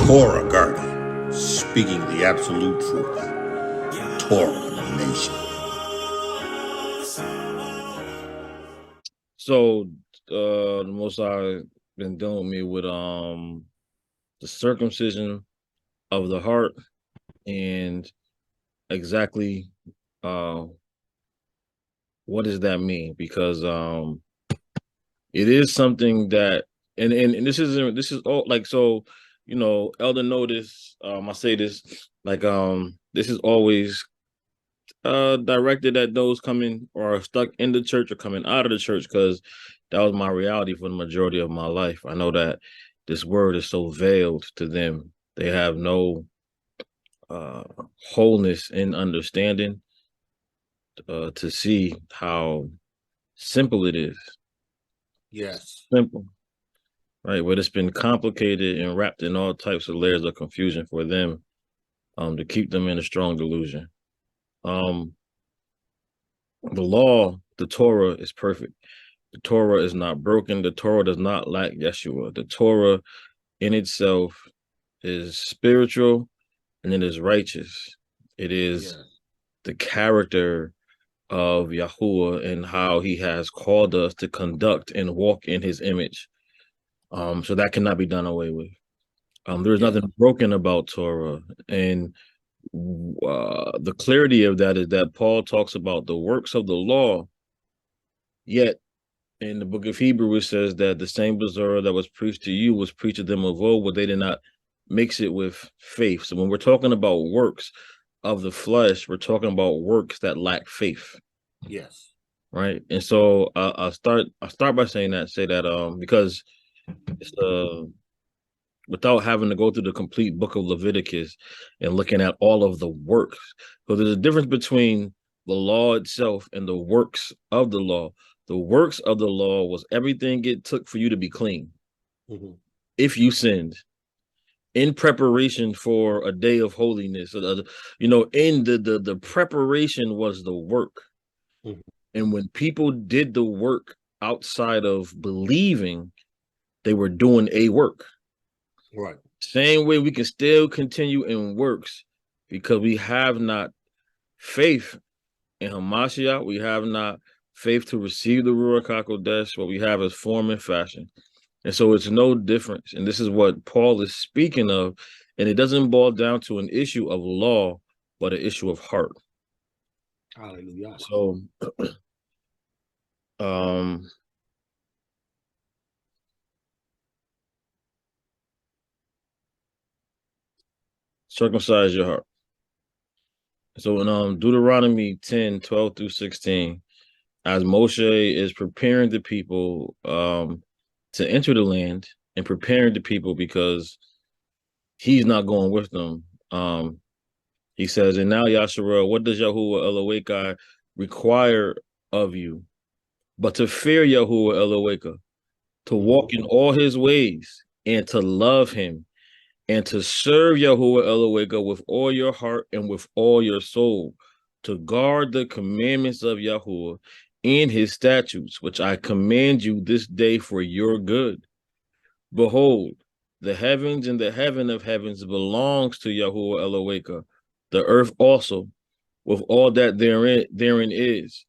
ToRaH Guardian, speaking the absolute truth. ToRaH Nation. So the Most High been dealing with me with the circumcision of the heart and exactly what does that mean? Because it is something that and this is all like, so you know, elder notice, I say this like this is always directed at those coming or stuck in the church or coming out of the church, because that was my reality for the majority of my life. I know that this word is so veiled to them. They have no wholeness in understanding to see how simple it is. Yes. Simple. Right, but it's been complicated and wrapped in all types of layers of confusion for them to keep them in a strong delusion. The law, the ToRaH, is perfect. The ToRaH is not broken. The ToRaH does not lack Yeshua. The ToRaH in itself is spiritual and it is righteous. It is the character of Yahuwah and how he has called us to conduct and walk in his image. So that cannot be done away with. There's nothing broken about ToRaH. And the clarity of that is that Paul talks about the works of the law, yet in the book of Hebrews it says that the same Bezerah that was preached to you was preached to them of old, but they did not mix it with faith. So when we're talking about works of the flesh, we're talking about works that lack faith. Yes. Right. And so I'll start by saying that because it's without having to go through the complete book of Leviticus and looking at all of the works. So there's a difference between the law itself and the works of the law. The works of the law was everything it took for you to be clean. If you sinned, in preparation for a day of holiness, you know, in the preparation was the work. And when people did the work outside of believing, they were doing a work. Right. Same way we can still continue in works because we have not faith in Hamashiach. We have not faith to receive the RUACH HaKodesh. What we have is form and fashion. And so it's no difference. And this is what Paul is speaking of. And it doesn't boil down to an issue of law, but an issue of heart. Hallelujah. So, circumcise your heart. So in Deuteronomy 10:12-16, as Moshe is preparing the people to enter the land and preparing the people because he's not going with them, he says, and now Yashar, what does Yahuwah Eloheka require of you? But to fear Yahuwah Eloheka, to walk in all his ways, and to love him, and to serve Yahuwah Eloheka with all your heart and with all your soul, to guard the commandments of Yahuwah and his statutes, which I command you this day for your good. Behold, the heavens and the heaven of heavens belongs to Yahuwah Eloheka, the earth also, with all that therein is.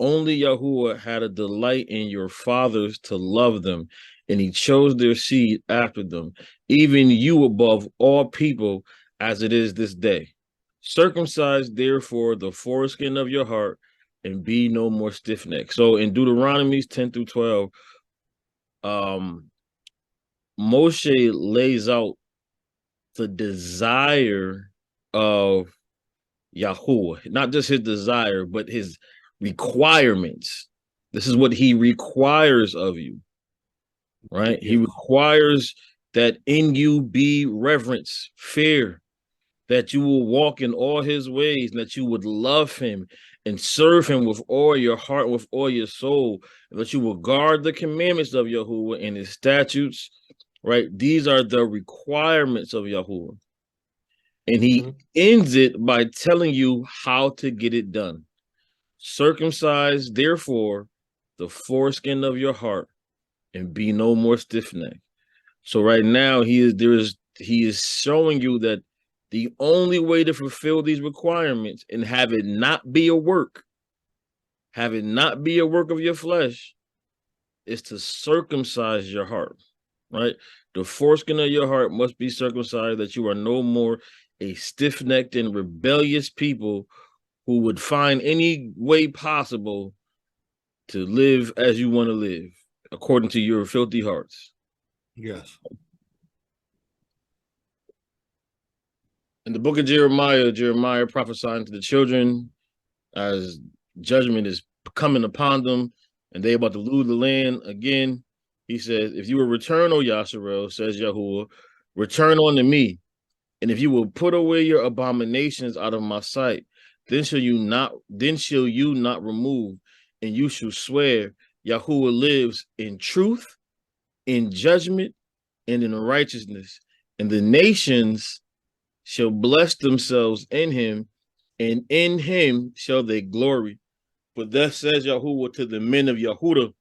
Only Yahuwah had a delight in your fathers to love them, and he chose their seed after them, even you above all people, as it is this day. Circumcise therefore the foreskin of your heart, and be no more stiff-necked. So in Deuteronomy 10-12, Moshe lays out the desire of Yahuwah, not just his desire, but his requirements. This is what he requires of you, right? He requires that in you be reverence, fear, that you will walk in all his ways, and that you would love him and serve him with all your heart, with all your soul, and that you will guard the commandments of Yahuwah and his statutes, right? These are the requirements of Yahuwah. And he ends it by telling you how to get it done. Circumcise, therefore, the foreskin of your heart, and be no more stiff-necked. So right now he is showing you that the only way to fulfill these requirements and have it not be a work, have it not be a work of your flesh, is to circumcise your heart, right? The foreskin of your heart must be circumcised, that you are no more a stiff-necked and rebellious people who would find any way possible to live as you want to live, according to your filthy hearts. Yes. In the book of Jeremiah prophesying to the children as judgment is coming upon them and they about to lose the land again. He says, if you will return, O Yashar, says Yahuwah, return unto me. And if you will put away your abominations out of my sight, then shall you not remove, and you shall swear, Yahuwah lives in truth, in judgment, and in righteousness. And the nations shall bless themselves in him, and in him shall they glory. For thus says Yahuwah to the men of Yahudah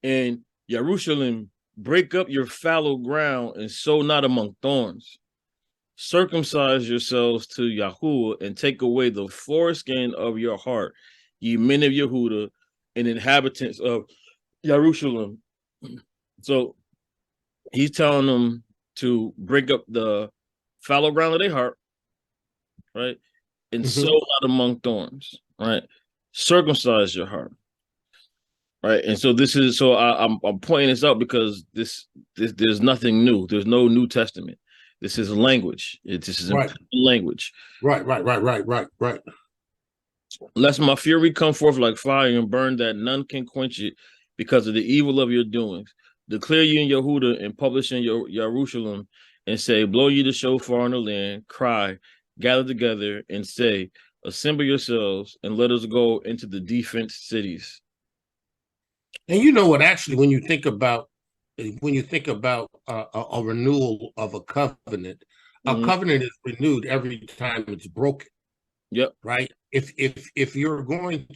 and Jerusalem, break up your fallow ground and sow not among thorns. Circumcise yourselves to Yahuwah and take away the foreskin of your heart, ye men of Yahudah and inhabitants of Jerusalem. So he's telling them to break up the fallow ground of their heart, right? And sow not among thorns, right? Circumcise your heart, right? And so this is I'm pointing this out because this there's nothing new. There's no New Testament. This is language. This is Right. language. Right. Lest my fury come forth like fire and burn that none can quench it because of the evil of your doings. Declare ye in Yahudah and publish in your Jerusalem and say, blow ye the shofar in the land, cry, gather together and say, assemble yourselves and let us go into the defenced cities. And you know what, actually, when you think about a renewal of a covenant, a covenant is renewed every time it's broken. Yep. Right. If you're going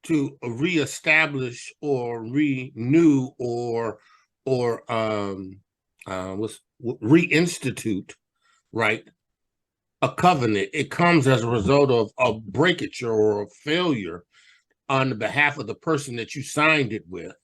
to reestablish or renew or reinstitute, right, a covenant, it comes as a result of a breakage or a failure on the behalf of the person that you signed it with.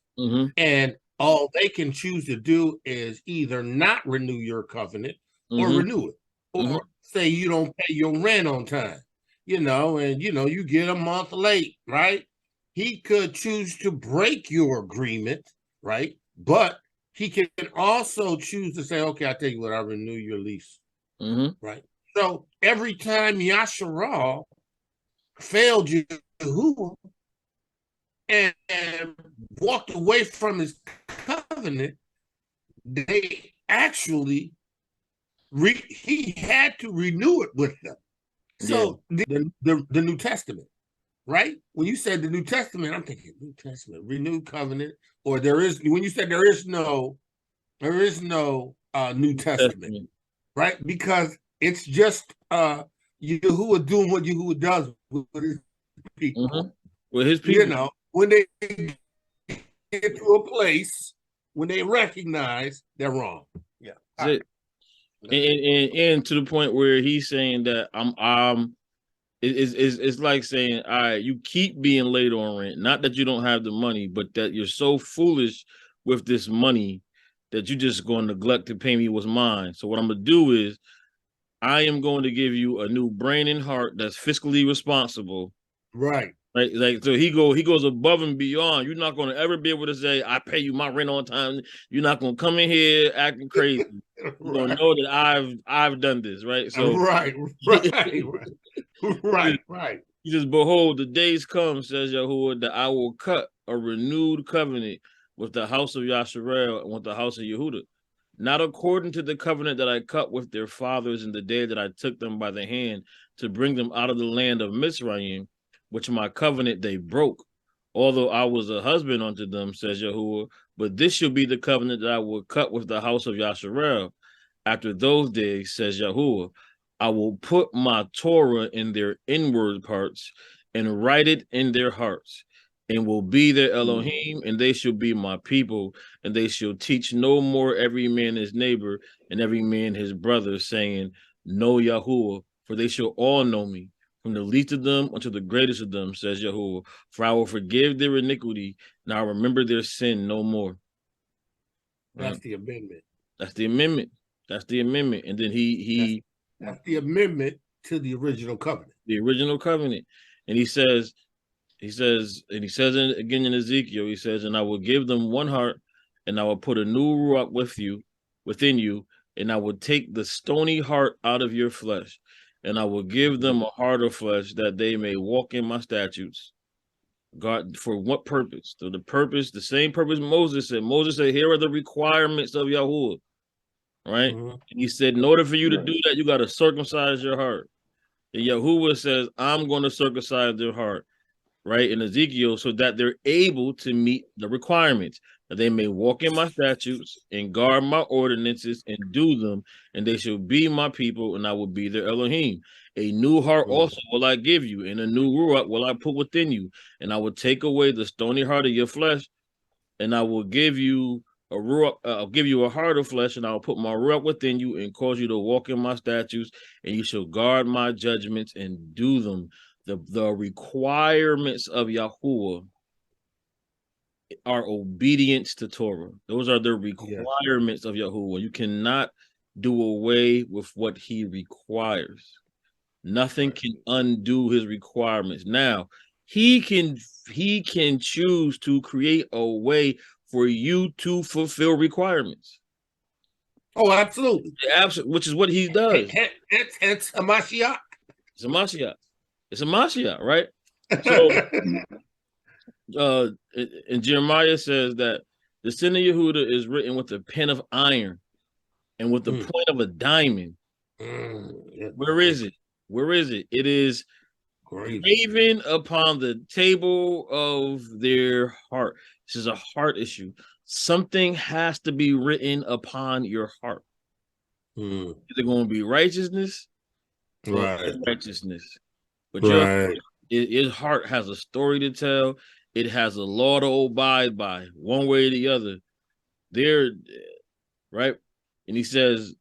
And all they can choose to do is either not renew your covenant or renew it, or say you don't pay your rent on time, and you get a month late, right? He could choose to break your agreement, right? But he can also choose to say, okay, I tell you what, I'll renew your lease, right? So every time Yashar failed you, and walked away from his covenant, they actually he had to renew it with them. So the New Testament, right? When you said the New Testament, I'm thinking New Testament, renewed covenant, or when you said there is no New Testament, right? Because it's just Yahuwah doing what Yahuwah does with his people. With his people, when they get to a place when they recognize they're wrong. Yeah. Right. And to the point where he's saying that it's like saying, all right, you keep being late on rent, not that you don't have the money, but that you're so foolish with this money that you're just going to neglect to pay me what's mine. So what I'm gonna do is I am going to give you a new brain and heart that's fiscally responsible. Right. Like so he goes above and beyond. You're not going to ever be able to say, I pay you my rent on time. You're not going to come in here acting crazy. You're going to know that I've done this, right? So right. He says, behold, the days come, says Yahuwah, that I will cut a renewed covenant with the house of Yashar and with the house of Yahudah, not according to the covenant that I cut with their fathers in the day that I took them by the hand to bring them out of the land of Mizraim, which my covenant they broke, although I was a husband unto them, says Yahuwah. But this shall be the covenant that I will cut with the house of Yashar. After those days, says Yahuwah, I will put my ToRaH in their inward parts and write it in their hearts, and will be their Elohim, and they shall be my people, and they shall teach no more every man his neighbor and every man his brother, saying, Know Yahuwah, for they shall all know me, from the least of them unto the greatest of them, says Yahuwah. For I will forgive their iniquity, and I will remember their sin no more. That's the amendment. That's the amendment. That's the amendment. And then that's the amendment to the original covenant. The original covenant. And he says again in Ezekiel, he says, and I will give them one heart, and I will put a new RUACH within you, and I will take the stony heart out of your flesh, and I will give them a heart of flesh, that they may walk in my statutes. God, for what purpose? So the same purpose Moses said. Moses said, here are the requirements of Yahuwah. Right? And he said, in order for you to do that, you got to circumcise your heart. And Yahuwah says, I'm going to circumcise their heart. Right, in Ezekiel, so that they're able to meet the requirements, that they may walk in my statutes and guard my ordinances and do them, and they shall be my people, and I will be their Elohim. A new heart also will I give you, and a new RUACH will I put within you, and I will take away the stony heart of your flesh, and I will give you a RUACH, I'll give you a heart of flesh, and I will put my RUACH within you, and cause you to walk in my statutes, and you shall guard my judgments and do them. The requirements of Yahuwah are obedience to Torah. Those are the requirements of Yahuwah. You cannot do away with what he requires. Nothing can undo his requirements. Now, he can choose to create a way for you to fulfill requirements. Oh, absolutely. Absolutely, which is what he does. It's a Mashiach. It's a Mashiach. It's a Mashiach, right? So, and Jeremiah says that the sin of Yahudah is written with a pen of iron and with the point of a diamond. Where is it? Where is it? It is graven upon the table of their heart. This is a heart issue. Something has to be written upon your heart. Either going to be righteousness or righteousness. But his heart has a story to tell. It has a law to abide by, one way or the other. Right? And he says,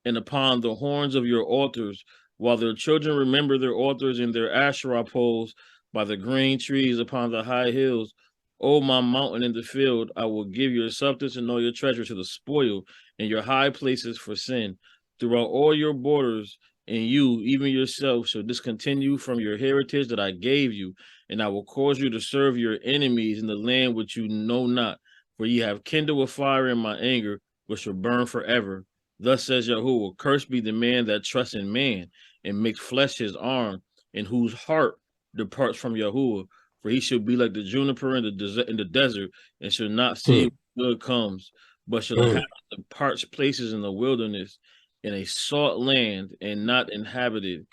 and upon the horns of your altars, while their children remember their altars and their Asherah poles by the green trees upon the high hills, O my mountain in the field, I will give your substance and all your treasure to the spoil, and your high places for sin. Throughout all your borders, and you, even yourself, shall discontinue from your heritage that I gave you, and I will cause you to serve your enemies in the land which you know not. For ye have kindled a fire in my anger, which shall burn forever. Thus says Yahuwah, cursed be the man that trusts in man, and makes flesh his arm, and whose heart departs from Yahuwah. For he shall be like the juniper in the desert, and shall not see when good comes, but shall inhabit the parched places in the wilderness, in a salt land and not inhabited.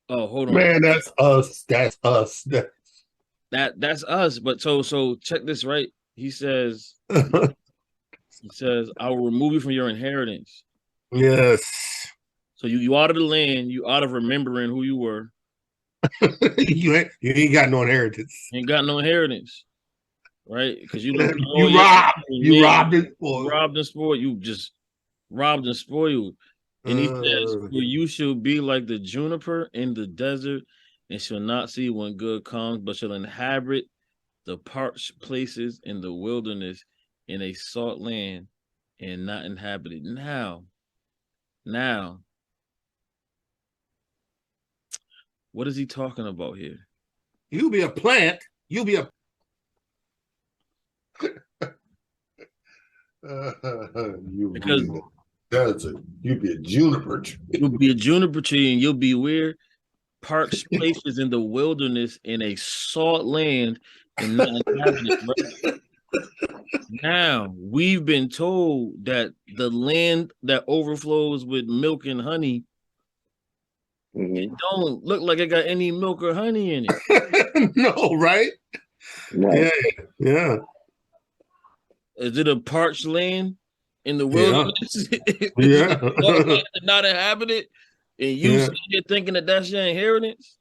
Oh, hold on. Man, that's us. That's us. That's us. But so check this, right? He says, I will remove you from your inheritance. Yes. So you out of the land, you out of remembering who you were. you ain't got no inheritance. Ain't got no inheritance. Right? Because you robbed and spoiled. You just robbed and spoiled. And he says, for you shall be like the juniper in the desert, and shall not see when good comes, but shall inhabit the parched places in the wilderness, in a salt land, and not inhabited. Now, what is he talking about here? You'll be a plant. You'll be a because desert. You'll be a juniper tree. You'll be a juniper tree, and you'll be where? Parched places in the wilderness, in a salt land, and not inhabited. Right? Now, we've been told that the land that overflows with milk and honey, it don't look like it got any milk or honey in it. No, right? No. Yeah. Is it a parched land in the wilderness? Yeah. Not inhabited, and you sit here thinking that that's your inheritance?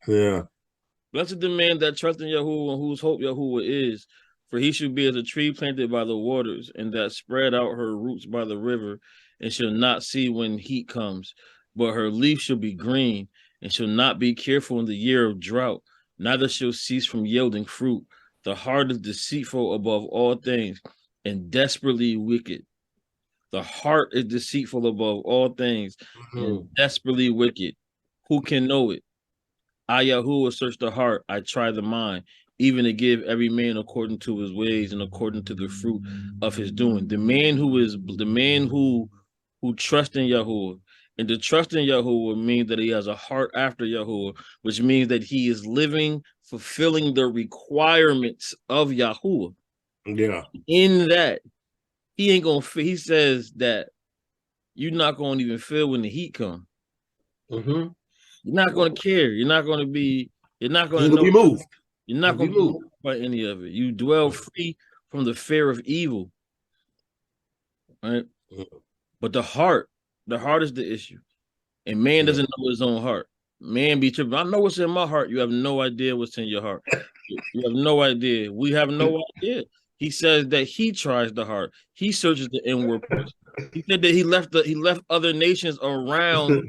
Yeah. Blessed the man that trusts in Yahuwah and whose hope Yahuwah is, for he should be as a tree planted by the waters, and that spread out her roots by the river, and shall not see when heat comes, but her leaf shall be green, and shall not be careful in the year of drought, neither shall cease from yielding fruit. The heart is deceitful above all things, and desperately wicked. The heart is deceitful above all things, and desperately wicked. Who can know it? I, Yahuwah, search the heart, I try the mind, even to give every man according to his ways and according to the fruit of his doing. The man who trusts in Yahuwah, and to trust in Yahuwah means that he has a heart after Yahuwah, which means that he is living, fulfilling the requirements of Yahuwah. Yeah. In that, he ain't gonna. He says that you're not gonna even feel when the heat comes. You're not going to care. You're not going to be. You're not going to be moved. You're not going to be moved by any of it. You dwell free from the fear of evil, right? But the heart is the issue, and man doesn't know his own heart. Man be tripping. I know what's in my heart. You have no idea what's in your heart. You have no idea. We have no idea. He says that he tries the heart. He searches the inward person. He said that he left other nations around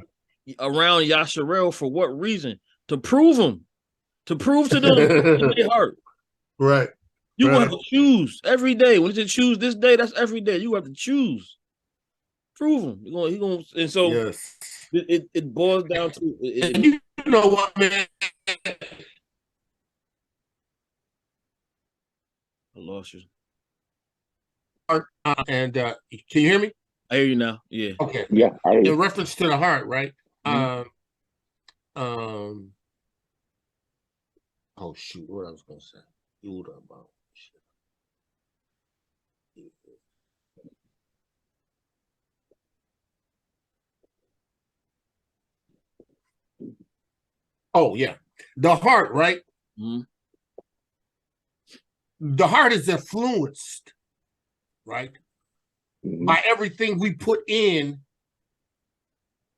Yasharel for what reason? To prove them. To prove to them in their heart. Right. You have to choose every day. When you choose this day, that's every day. You have to choose. Prove him. He gonna, and so yes. it boils down to and you know what, man? I lost you. And can you hear me? I hear you now. Yeah. Okay. Yeah. In reference to the heart, right? Oh shoot, what I was gonna say. Yahudah about shit. Oh yeah. The heart, right? The heart is influenced, right? By everything we put in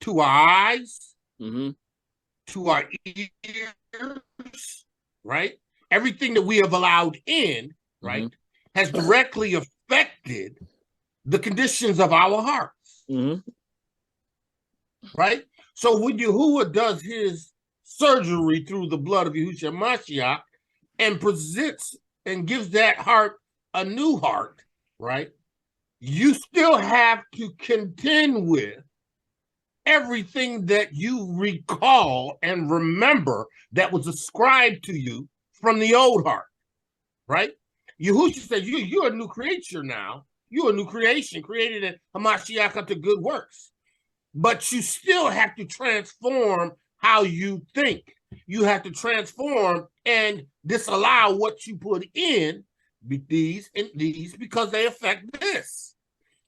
to our eyes, to our ears, right? Everything that we have allowed in, right, has directly affected the conditions of our hearts, right? So when Yahuwah does his surgery through the blood of Yahushua Mashiach and presents and gives that heart a new heart, right? You still have to contend with everything that you recall and remember that was ascribed to you from the old heart, right? Yahushua says, you're a new creature now. You're a new creation created in Hamashiach unto good works. But you still have to transform how you think. You have to transform and disallow what you put in these and these because they affect this.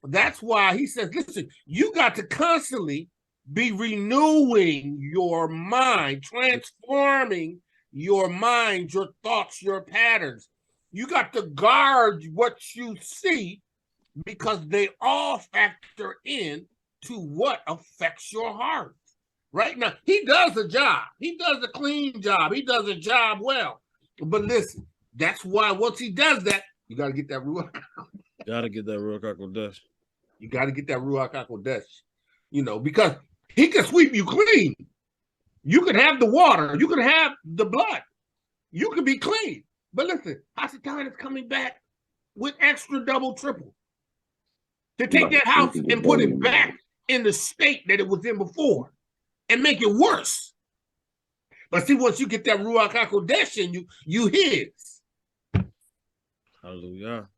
That's why he says, listen, you got to constantly be renewing your mind, transforming your mind, your thoughts, your patterns. You got to guard what you see because they all factor in to what affects your heart. Right now, he does a job. He does a clean job. He does a job well. But listen, that's why once he does that, you got to get that Ruach. Got to get that Ruach HaKodesh. You got to get that Ruach HaKodesh. You know, because he can sweep you clean. You can have the water. You can have the blood. You can be clean. But listen, Hasatan is coming back with extra double triple to take that house and put it back in the state that it was in before and make it worse. But see, once you get that Ruach HaKodesh in you his. Hallelujah.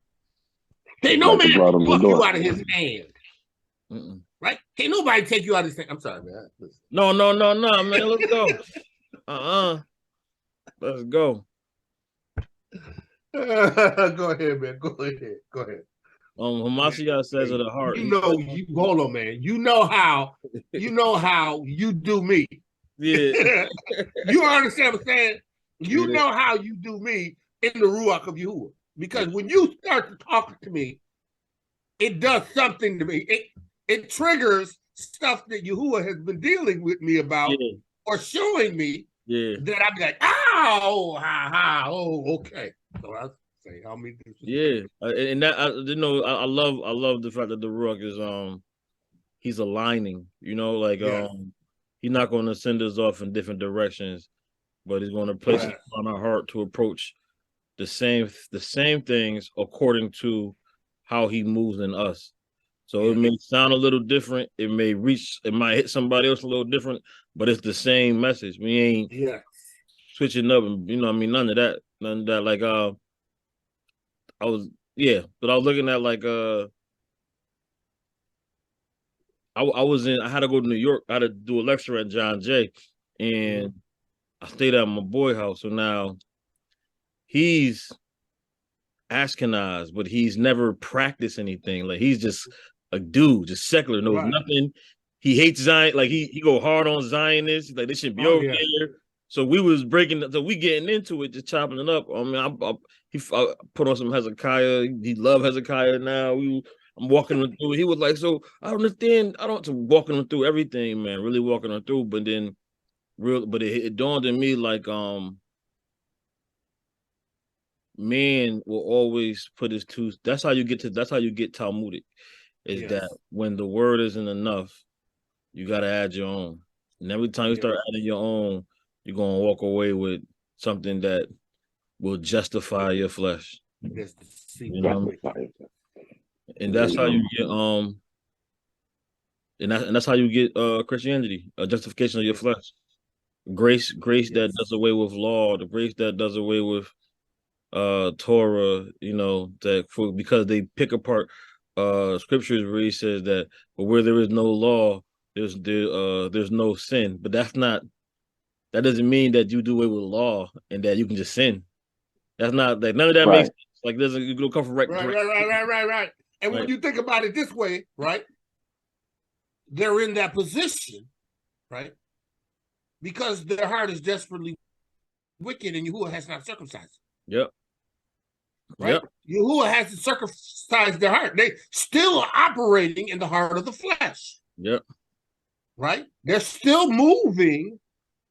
Can't no man pluck you out of his hand. Right? Can't nobody take you out of his hand. I'm sorry, man. Listen. No, man. Let's go. Let's go. Go ahead, man. Go ahead. Hamashiach says of the heart. Hold on, man. You know how you do me. Yeah. You understand what I'm saying? You know how you do me in the Ruach of Yahuwah. Because when you start to talk to me, it does something to me. It triggers stuff that Yahuwah has been dealing with me about or showing me Yeah. Then I'd be like, oh, ha, ha, oh, okay. So I say, how many? Yeah, and that I love the fact that the RUACH is he's aligning. Like he's not going to send us off in different directions, but he's going to place it on our heart to approach the same things according to how he moves in us. So it may sound a little different. It might hit somebody else a little different, but it's the same message. We ain't switching up, and none of that. Like I was looking at like I had to go to New York. I had to do a lecture at John Jay, and I stayed at my boy house. So now he's Ashkenaz, but he's never practiced anything. Like he's just a dude, just secular, knows nothing. He hates Zion. Like he go hard on Zionists. Like they shouldn't be over here. So we was we getting into it, just chopping it up. I mean, I put on some HezekiYAH. He love HezekiYAH now. I'm walking him through. He was like, so I don't understand. I don't walking him through everything, man. Really walking him through. But then it dawned on me like man will always put his two. That's how you get Talmudic. Is that when the word isn't enough, you gotta add your own. And every time you start adding your own, you're gonna walk away with something that will justify your flesh. You know? And that's how you get and that's how you get Christianity, a justification of your flesh. Grace that does away with law, the grace that does away with ToRaH, because they pick apart scriptures where he says that, but where there is no law, there's no sin. But that doesn't mean that you do away with law and that you can just sin. That's not like none of that makes sense. Like you don't come from right. And when you think about it this way, right? They're in that position, right? Because their heart is desperately wicked and Yahuwah has not circumcised. Yep. Right? Yep. Yahuwah hasn't circumcised their heart. They still are operating in the heart of the flesh. Yep. Right? They're still moving,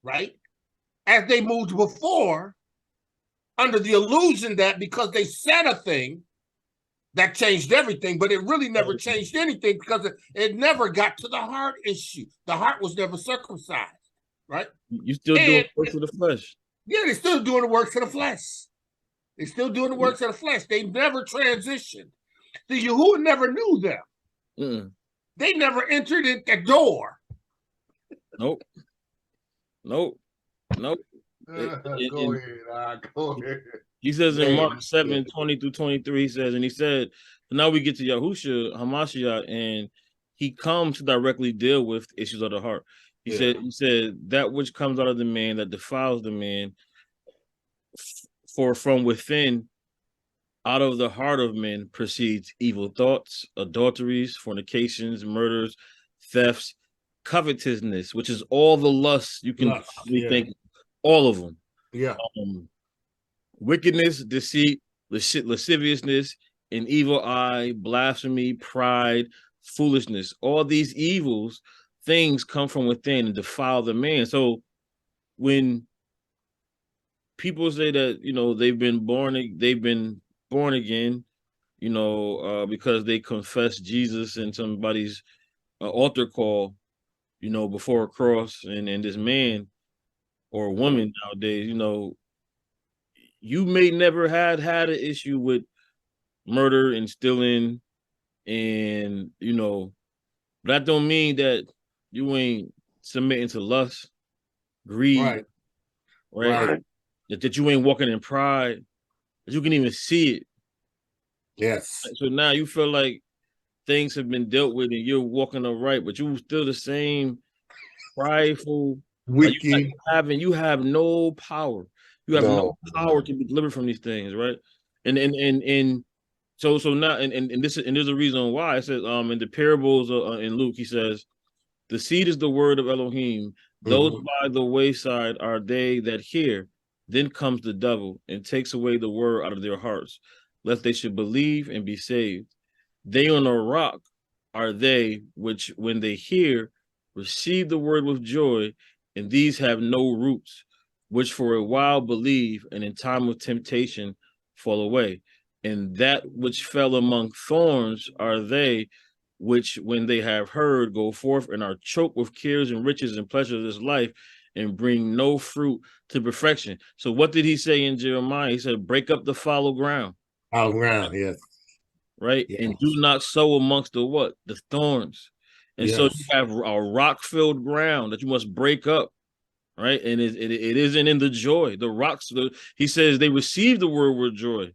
right? As they moved before, under the illusion that because they said a thing, that changed everything, but it really never changed anything because it never got to the heart issue. The heart was never circumcised, right? You still doing works of the flesh. Yeah, they're still doing the works of the flesh. They're still doing the works of the flesh. They never transitioned. The Yahuwah never knew them. They never entered in the door. Nope. Go ahead. He says in Mark 7:20-23, he said, now we get to Yahusha, Hamashiach, and he comes to directly deal with issues of the heart. He said, that which comes out of the man that defiles the man, for from within, out of the heart of men proceeds evil thoughts, adulteries, fornications, murders, thefts, covetousness, which is all the lusts you can think, all of them. Wickedness, deceit, lasciviousness, an evil eye, blasphemy, pride, foolishness. All these evils things come from within and defile the man. So when people say that, they've been born again, because they confess Jesus in somebody's altar call, before a cross, and this man or woman nowadays, you may never had an issue with murder and stealing, and that don't mean that you ain't submitting to lust, greed, right? That you ain't walking in pride, that you can even see it. Yes. So now you feel like things have been dealt with and you're walking upright, but you still the same prideful, wicked. You have no power. You have no power to be delivered from these things, right? And so now and there's a reason why. It says in the parables in Luke, he says, the seed is the word of Elohim. Those by the wayside are they that hear. Then comes the devil and takes away the word out of their hearts, lest they should believe and be saved. They on a rock are they which, when they hear, receive the word with joy, and these have no roots. which for a while believe, and in time of temptation fall away. And that which fell among thorns are they which, when they have heard, go forth and are choked with cares and riches and pleasures of this life, and bring no fruit to perfection. So what did he say in Jeremiah? He said, break up the fallow ground. Fallow ground, yes. Right? Yes. And do not sow amongst the what? The thorns. And yes. so you have a rock-filled ground that you must break up. Right? And it isn't in the joy. The rocks, he says they receive the word with joy.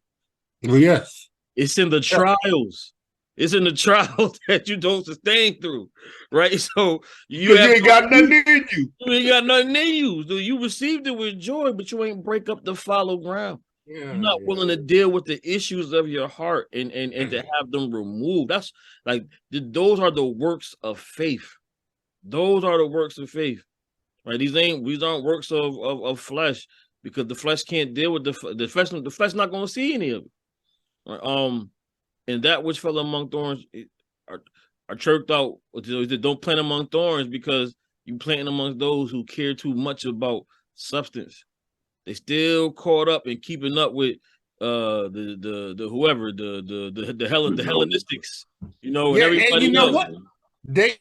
Well, yes. It's in the trials. It's in the trials that you don't sustain through, right? So you ain't got nothing in you. You ain't got nothing in you. So you received it with joy, but you ain't break up the fallow ground. Yeah, You're not willing to deal with the issues of your heart and to have them removed. That's like those are the works of faith. Those are the works of faith, right? These aren't works of flesh, because the flesh can't deal with the flesh. The flesh not going to see any of it. Right? And that which fell among thorns are chirked out. Don't plant among thorns, because you planting amongst those who care too much about substance. They still caught up and keeping up with the Hellenistics, you know, and everybody. And you know what? They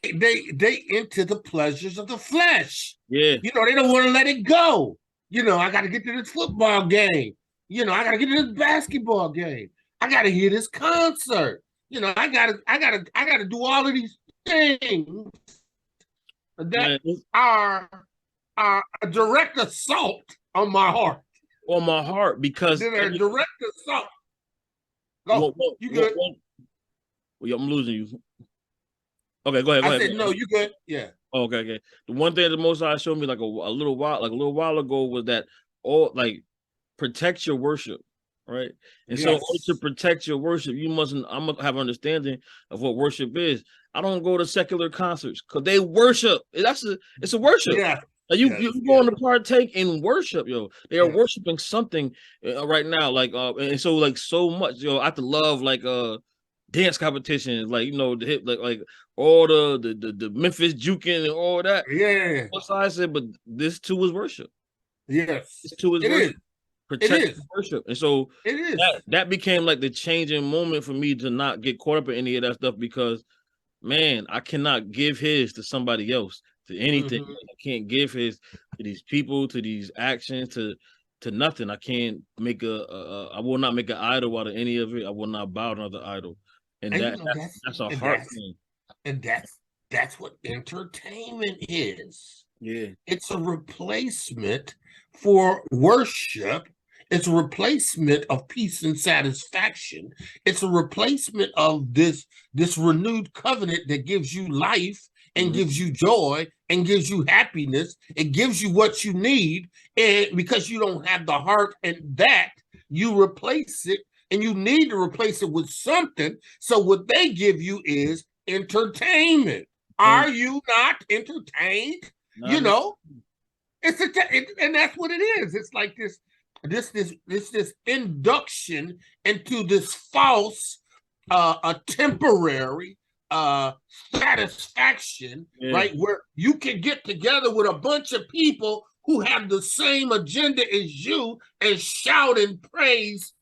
into the pleasures of the flesh. Yeah. You know, they don't want to let it go. You know, I got to get to this football game. You know, I got to get to this basketball game. I got to hear this concert. You know, I gotta do all of these things that are a direct assault on my heart. On my heart, because they're a direct assault. Go, you good? Well, I'm losing you. Okay, go ahead. I said, no, you good? Yeah. Okay. The one thing that the Most High showed me like a little while ago was that protect your worship. Right. And so in order to protect your worship, I'm gonna have understanding of what worship is. I don't go to secular concerts because they worship. It's a worship. Yeah. You're going to partake in worship, yo. They are worshiping something right now, like and so like so much, yo. I have to love like dance competitions, like, you know, the hip, like all the Memphis juking and all that. Yeah. So I said, but this too is worship. Yes. This too is worship. Protect worship. And so that became like the changing moment for me to not get caught up in any of that stuff, because man, I cannot give his to somebody else, to anything. I can't give his to these people, to these actions, to nothing. I can't make I will not make an idol out of any of it. I will not bow to another idol. And that's a heart thing. And that's what entertainment is. Yeah. It's a replacement for worship. It's a replacement of peace and satisfaction. It's a replacement of this renewed covenant that gives you life and gives you joy and gives you happiness. It gives you what you need, and because you don't have the heart and that, you replace it, and you need to replace it with something. So what they give you is entertainment. Are you not entertained? You know, and that's what it is. It's like this induction into this false, a temporary satisfaction, right? Where you can get together with a bunch of people who have the same agenda as you and shout and praise,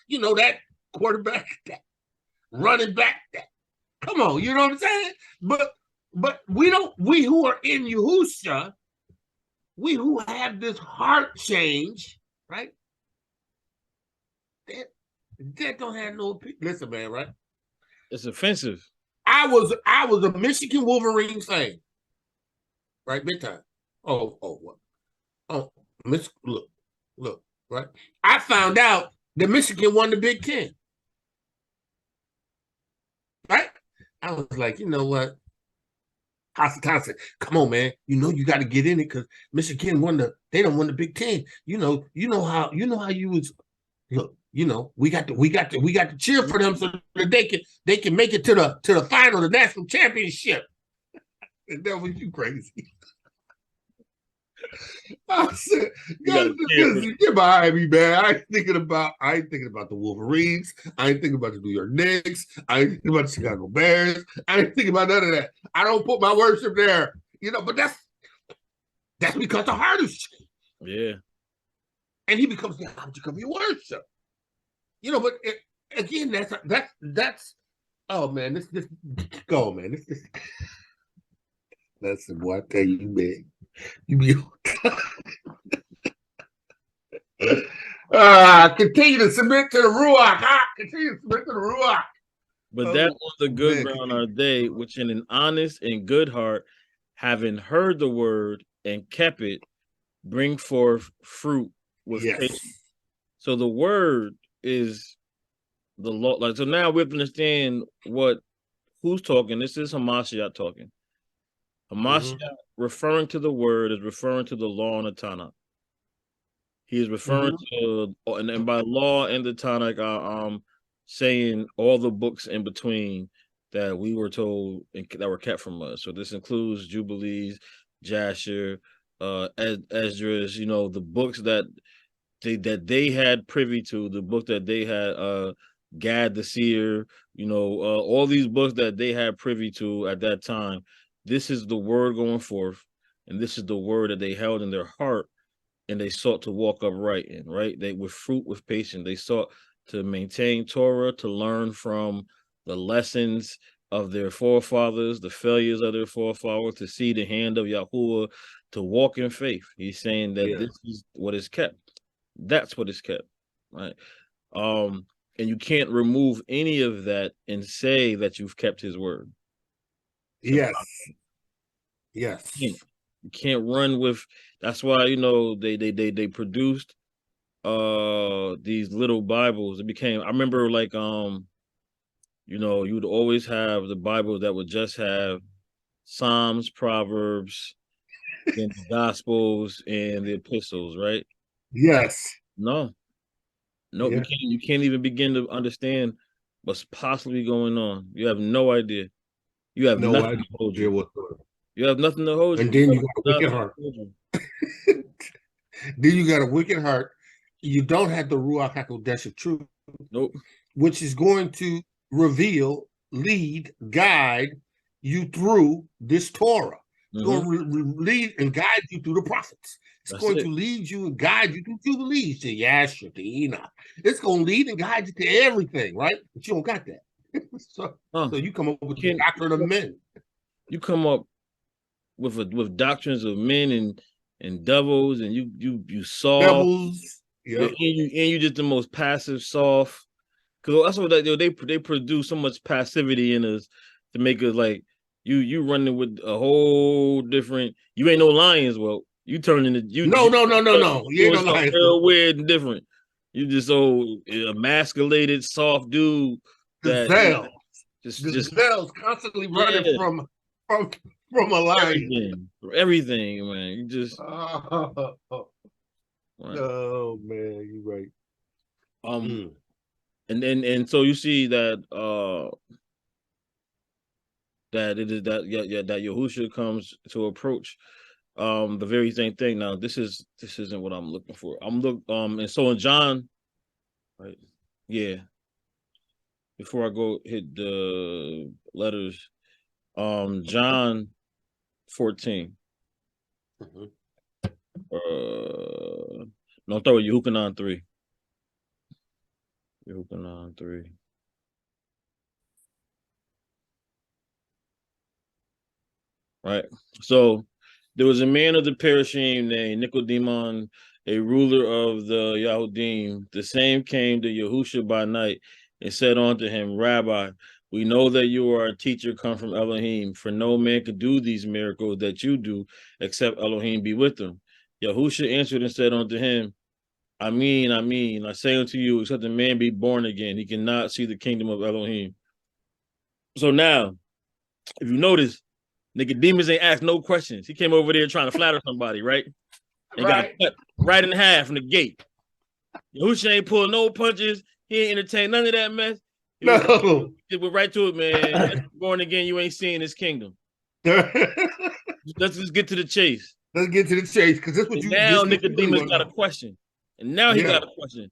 you know, that quarterback, that running back, that. Come on, you know what I'm saying? But we who are in YAHUSHA, we who have this heart change, right? That don't have no. Listen, man, right? It's offensive. I was a Michigan Wolverines fan, right? Big time. What? Look, right? I found out that Michigan won the Big Ten, right? I was like, you know what? Constant. Come on, man. You know you got to get in it because Michigan they don't won the Big Ten. You know how you was. Look, you know, we got to cheer for them so that they can make it to the final, the national championship. And that was you crazy. I said, get behind me, man. I ain't thinking about the Wolverines. I ain't thinking about the New York Knicks. I ain't thinking about the Chicago Bears. I ain't thinking about none of that. I don't put my worship there, you know. But that's because the heart is changed. Yeah. And he becomes the object of your worship. You know, but again, that's oh man, this go man, this that's the boy. I tell you, man, you be continue to submit to the Ruach. Continue to submit to the Ruach. But that was the good ground are they, which in an honest and good heart, having heard the word and kept it, bring forth fruit with patience. So the word is the law. Like, so now we have to understand who's talking. This is HaMashiach talking. HaMashiach referring to the word is referring to the law and the Tanakh. He is referring to, and by law and the Tanakh, saying all the books in between that we were told that were kept from us. So this includes Jubilees, Yashar, Esdras, you know, the books that they had privy to, the book that they had, Gad the seer, you know, all these books that they had privy to at that time. This is the word going forth, and this is the word that they held in their heart, and they sought to walk upright in, right? They with fruit, with patience. They sought to maintain ToRaH, to learn from the lessons of their forefathers, the failures of their forefathers, to see the hand of Yahuwah, to walk in faith. He's saying that this is what is kept. That's what is kept, right? And you can't remove any of that and say that you've kept his word. Yes. Yes. You can't run with. That's why, you know, they produced these little Bibles. It became, I remember, like, you know, you would always have the Bible that would just have Psalms, Proverbs, and the Gospels and the epistles, right? Yes. No, you can't even begin to understand what's possibly going on. You have no idea. You have no nothing idea to hold you. whatsoever. You have nothing to hold you. And then you got a wicked heart. Then you got a wicked heart. You don't have the Ruach HaKodesh of truth. Nope. Which is going to reveal, lead, guide you through this ToRaH. It's going to lead and guide you through the prophets. It's going to lead you and guide you through Jubilees, to Yashar, to Enoch. It's going to lead and guide you to everything, right? But you don't got that. So you come up with the doctrine of men. You come up with doctrines of men and devils, and you soft. Devils, yeah. And you just the most passive, soft. Because that's what they produce so much passivity in us to make us like you running with a whole different. You ain't no lions. Well, you turn into you. No. You ain't no lions. Real weird and different. You just so emasculated, soft dude. Gazelle. Gazelle's constantly running from a lion. Everything, man. You just. Oh man, you're right. And so you see that that it is that that Yahusha comes to approach the very same thing. Now this isn't what I'm looking for. And so in John, right? Yeah. Before I go hit the letters, John 14. No, throw it YAHUCHANAN 3. YAHUCHANAN 3. Right. So there was a man of the Perishim named Nicodemus, a ruler of the Yahudim. The same came to Yahusha by night and said unto him, Rabbi, we know that you are a teacher come from Elohim, for no man could do these miracles that you do, except Elohim be with them. Yahusha answered and said unto him, I mean, I say unto you, except a man be born again, he cannot see the kingdom of Elohim. So now, if you notice, Nicodemus ain't asked no questions. He came over there trying to flatter somebody, right? And got cut right in half from the gate. Yahusha ain't pulling no punches. He ain't entertained none of that mess. He went right to it, man. Born again, you ain't seeing this kingdom. Let's just get to the chase. Let's get to the chase, because this what you now Nicodemus got a question. And now he got a question.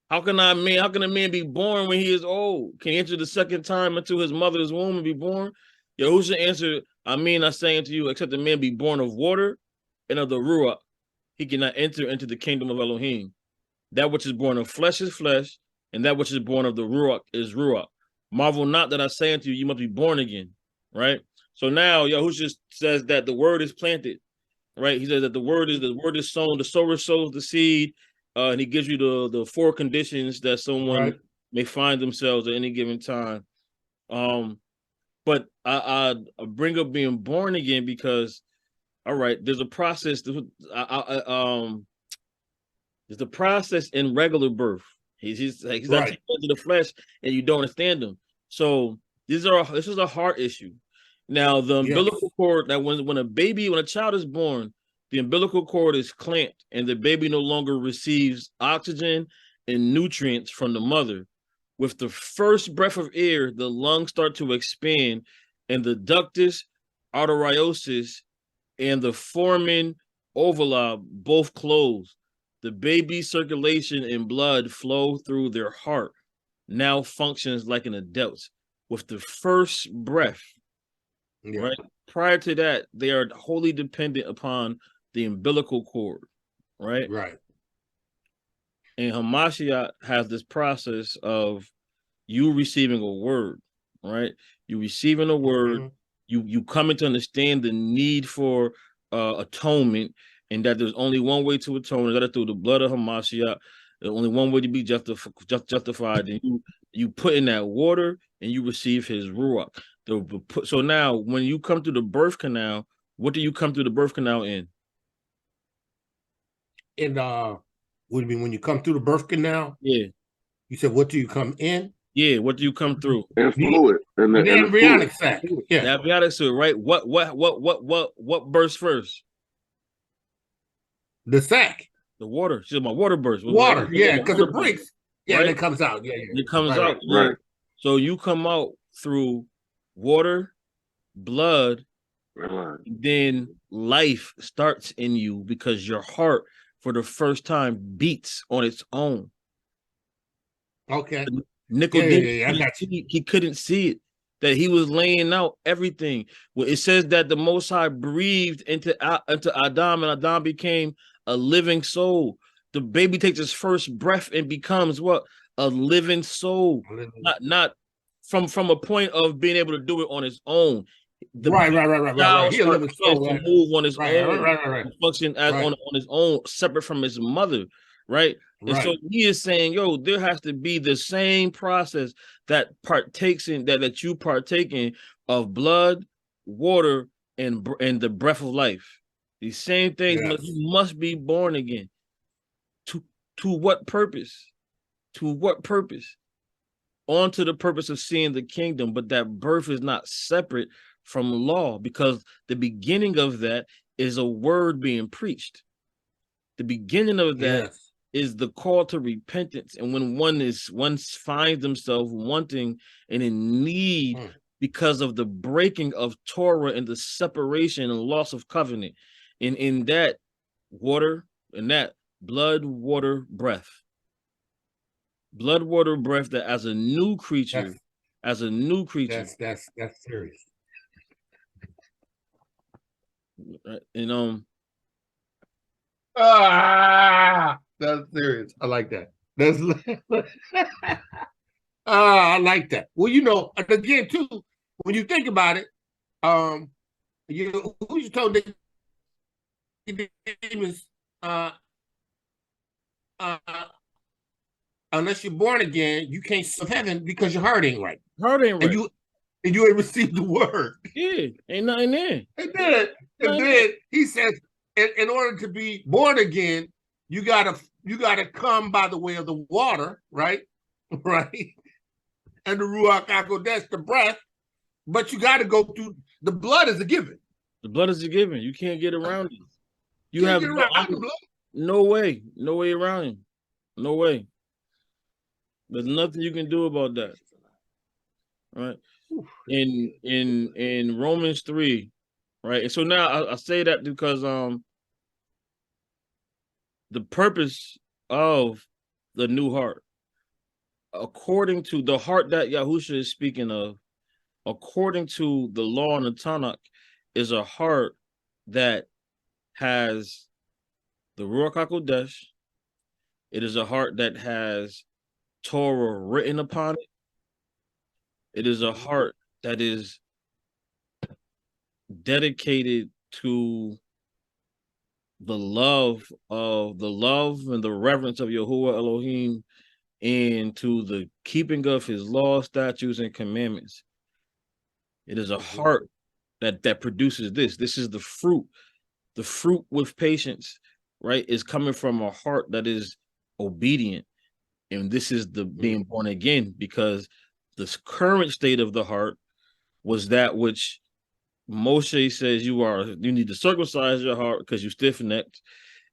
How can a man be born when he is old? Can he enter the second time into his mother's womb and be born? Yahusha answered, I say unto you, except a man be born of water and of the RUACH. he cannot enter into the kingdom of Elohim. That which is born of flesh is flesh, and that which is born of the Ruach is Ruach. Marvel not that I say unto you, you must be born again, right? So now Yahusha says that the word is planted, right? He says that the word is sown, the sower sows the seed, and he gives you the 4 conditions that someone may find themselves at any given time. But I bring up being born again because, all right, there's a process. There's a process in regular birth. He's not taken into the flesh, and you don't understand him. So this is a heart issue. Now the umbilical cord, that when a child is born, the umbilical cord is clamped, and the baby no longer receives oxygen and nutrients from the mother. With the first breath of air, the lungs start to expand, and the ductus arteriosus and the foramen ovuli both close. The baby's circulation and blood flow through their heart, now functions like an adult. With the first breath, right? Prior to that, they are wholly dependent upon the umbilical cord, right? Right. And Hamashiach has this process of you receiving a word, right? You receiving a word, you coming to understand the need for atonement, and that there's only one way to atone, that is through the blood of Hamashiach. There's only one way to be justified. And you put in that water and you receive his Ruach. So now when you come through the birth canal, what do you come through the birth canal in? And what do you mean when you come through the birth canal? Yeah. You said, what do you come in? Yeah, what do you come through? And fluid. And the embryonic sac. Yeah. The embryonic sac, right? What bursts first? The sac. The water. She said my water bursts. Water, yeah, because it breaks. Yeah, right? And it comes out. Yeah. It comes out. Right. So you come out through water, blood, then life starts in you because your heart for the first time beats on its own. Okay. Nicodemus, he couldn't see it, that he was laying out everything. Well, it says that the Most High breathed into Adam, and Adam became a living soul. The baby takes his first breath and becomes what? A living soul. Not from a point of being able to do it on his own. Right. He a living soul, to move on his own, function as on his own, separate from his mother, right? And so he is saying, yo, there has to be the same process that partakes in that you partake in of blood, water, and the breath of life. These same things you must be born again. To what purpose? To what purpose? On to the purpose of seeing the kingdom, but that birth is not separate from law, because the beginning of that is a word being preached. The beginning of that is the call to repentance. And when one finds themselves wanting and in need because of the breaking of ToRaH and the separation and loss of covenant, in that water, in that blood, water, breath, that as a new creature, that's serious. And that's serious. I like that. That's I like that. Well, you know, again, too, when you think about it, you know, who you told Nicodemus, unless you're born again, you can't serve heaven because your heart ain't right. And you ain't received the word. Yeah, ain't nothing there. And then he says, in order to be born again, you gotta come by the way of the water, right? Right. And the Ruach HaKodesh, the breath, but you gotta go through the blood is a given. The blood is a given. You can't get around it. You have no way around him. No way. There's nothing you can do about that. Right. In Romans 3, right? And so now I say that because the purpose of the new heart, according to the heart that Yahusha is speaking of, according to the law in the Tanakh, is a heart that has the Ruach HaKodesh. It is a heart that has ToRaH written upon it. It is a heart that is dedicated to the love and the reverence of Yahuwah Elohim, and to the keeping of his law, statutes, and commandments. It is a heart that produces this. This is the fruit. The fruit with patience, right, is coming from a heart that is obedient. And this is the being born again, because this current state of the heart was that which Moshe says you need to circumcise your heart because you stiff-necked.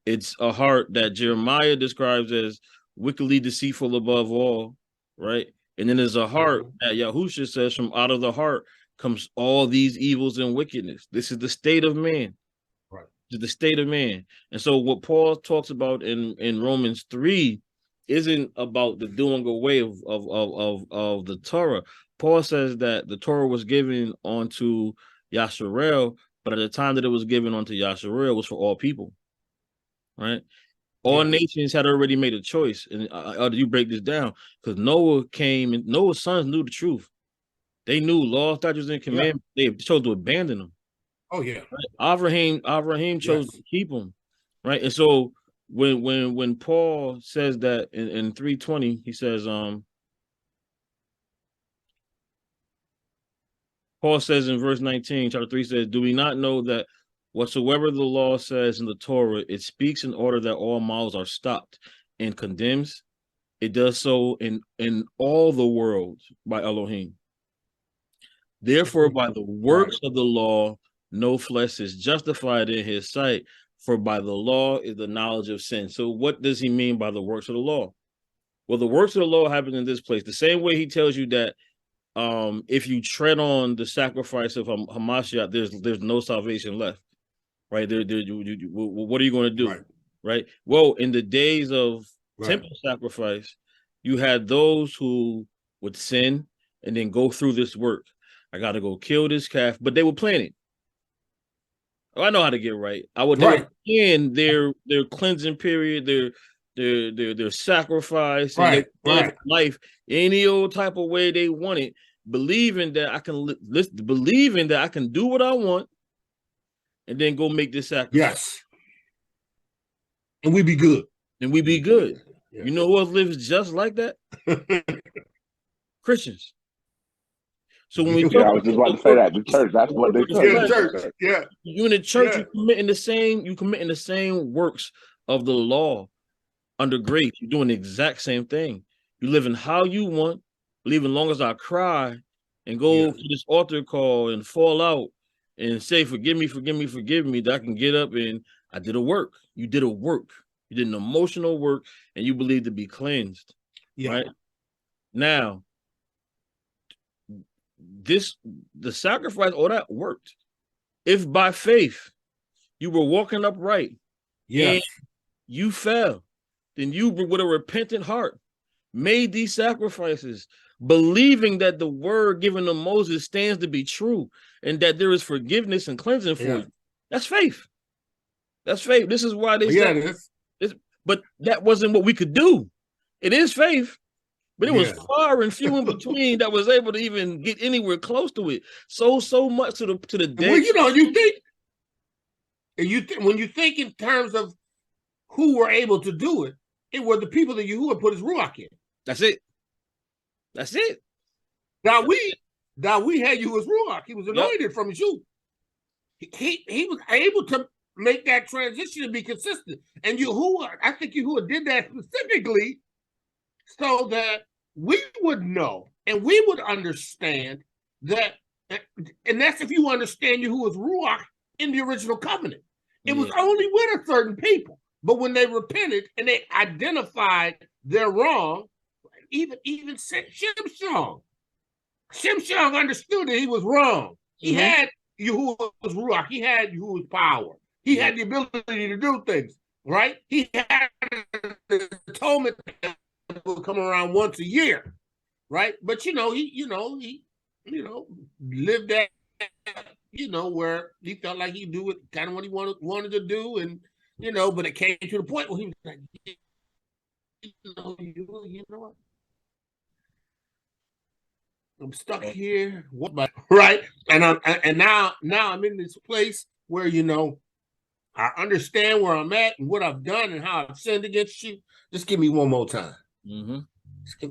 It's a heart that Jeremiah describes as wickedly deceitful above all, right? And then there's a heart that Yahusha says from out of the heart comes all these evils and wickedness. This is the state of man. Right. This is the state of man. And so what Paul talks about in Romans 3 isn't about the doing away of the ToRaH. Paul says that the ToRaH was given onto Yashar, but at the time that it was given onto Yashar, it was for all people, right? All nations had already made a choice. And how do you break this down? Because Noah came, and Noah's sons knew the truth. They knew law, statutes, and commandments. They chose to abandon them. Oh yeah. Right? Abraham chose to keep them, right? And so when Paul says that in 3:20, he says, Paul says in verse 19, chapter 3 says, do we not know that whatsoever the law says in the ToRaH, it speaks in order that all mouths are stopped and condemns? It does so in all the world by Elohim. Therefore, by the works of the law, no flesh is justified in his sight, for by the law is the knowledge of sin. So what does he mean by the works of the law? Well, the works of the law happen in this place. The same way he tells you that if you tread on the sacrifice of Hamashiach, there's no salvation left, right? What are you going to do, right? Well, in the days of temple sacrifice, you had those who would sin and then go through this work. I got to go kill this calf, but they were planning. Oh, I know how to get right. I would end their cleansing period, their sacrifice, and their life any old type of way they want it, believing that I can do what I want, and then go make this sacrifice. Yes, and we be good. You know who else lives just like that? Christians. So when we I was just about to say that the church, that's what they say. The church. You in the church, you committing the same works of the law under grace. You're doing the exact same thing. You living how you want, believe as long as I cry and go to this altar call and fall out and say, forgive me, that I can get up and I did a work. You did a work. You did an emotional work, and you believe to be cleansed. Right? Now, the sacrifice, all that worked. If by faith you were walking upright and you fell, then you with a repentant heart made these sacrifices, believing that the word given to Moses stands to be true and that there is forgiveness and cleansing for you. That's faith. That's faith. This is why they say but that wasn't what we could do. It is faith. But it was far and few in between that was able to even get anywhere close to it. So much to the day. Well, when you think in terms of who were able to do it, it were the people that Yahuwah put his ruach in. That's it. Now we had Yahuwah's ruach. He was anointed from his youth. He was able to make that transition and be consistent. And Yahuwah, I think Yahuwah did that specifically so that we would know and we would understand that, and that's if you understand Yahuwah's ruach in the original covenant. It was only with a certain people, but when they repented and they identified their wrong, even Shimshon understood that he was wrong. He had Yahuwah's ruach. He had Yahuwah's power. He had the ability to do things, right? He had the atonement will come around once a year, right? But he lived that, where he felt like he do it kind of what he wanted to do, and you know, but it came to the point where he was like, you know what? I'm stuck here, right? And now I'm in this place where, you know, I understand where I'm at and what I've done and how I've sinned against you. Just give me one more time.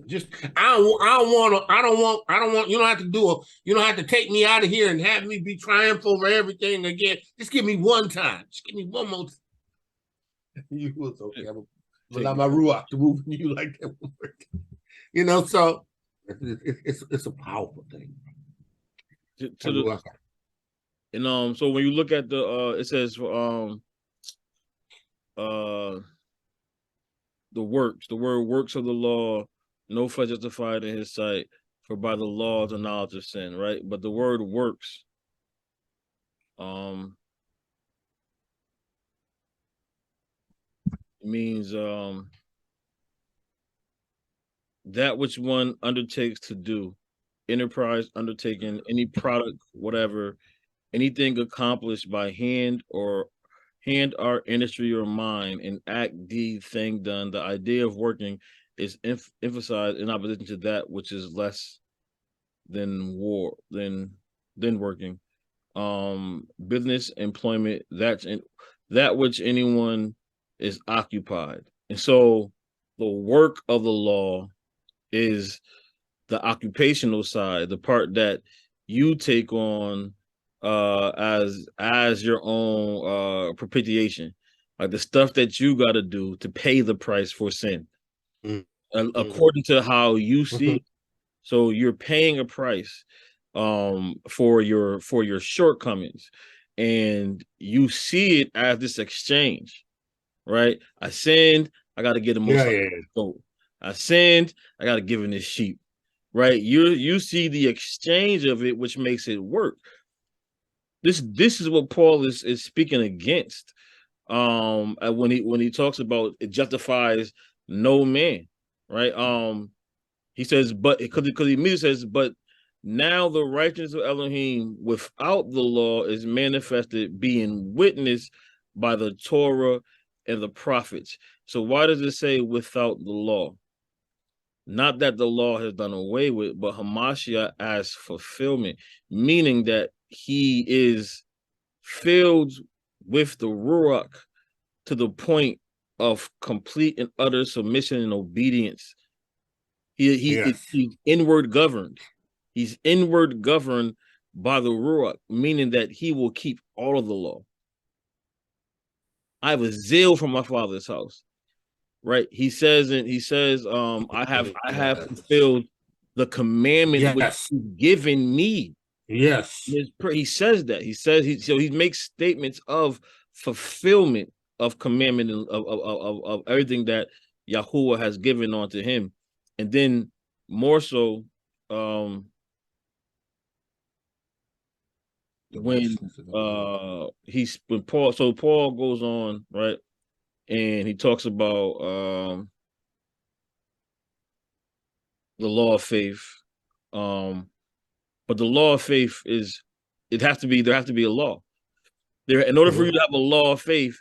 Just I don't want you don't have to you don't have to take me out of here and have me be triumph over everything again. Just give me one time. Just give me one more time. You was okay. But not my RUACH to move you like that. You know, so it's a powerful thing. And so when you look at the it says the word works of the law, no flesh justified in his sight, for by the law the knowledge of sin, right? But the word works means that which one undertakes to do, enterprise undertaken, any product, whatever, anything accomplished by hand, art, industry, or mind, an act, deed, thing done. The idea of working is emphasized in opposition to that which is less than working. Business, employment, that which anyone is occupied. And so the work of the law is the occupational side, the part that you take on as your own propitiation, like the stuff that you got to do to pay the price for sin, according to how you see it. So you're paying a price for your shortcomings, and you see it as this exchange, right? I sinned, I got to get a goat. I sinned, I got to give him this sheep, right? You see the exchange of it, which makes it work. This is what Paul is speaking against when he talks about it justifies no man, right? He says, but because he immediately says, but now the righteousness of Elohim without the law is manifested, being witnessed by the ToRaH and the prophets. So why does it say without the law? Not that the law has done away with, but Hamashiach as fulfillment, meaning that he is filled with the RUACH to the point of complete and utter submission and obedience. He's inward governed. He's inward governed by the RUACH, meaning that he will keep all of the law. I have a zeal for my Father's house. Right, he says, I have fulfilled the commandment which he's given me. Yes, he says that. He makes statements of fulfillment of commandment of everything that Yahuwah has given unto him, and then more so when Paul goes on, right. And he talks about the law of faith. But the law of faith there has to be a law. In order for you to have a law of faith,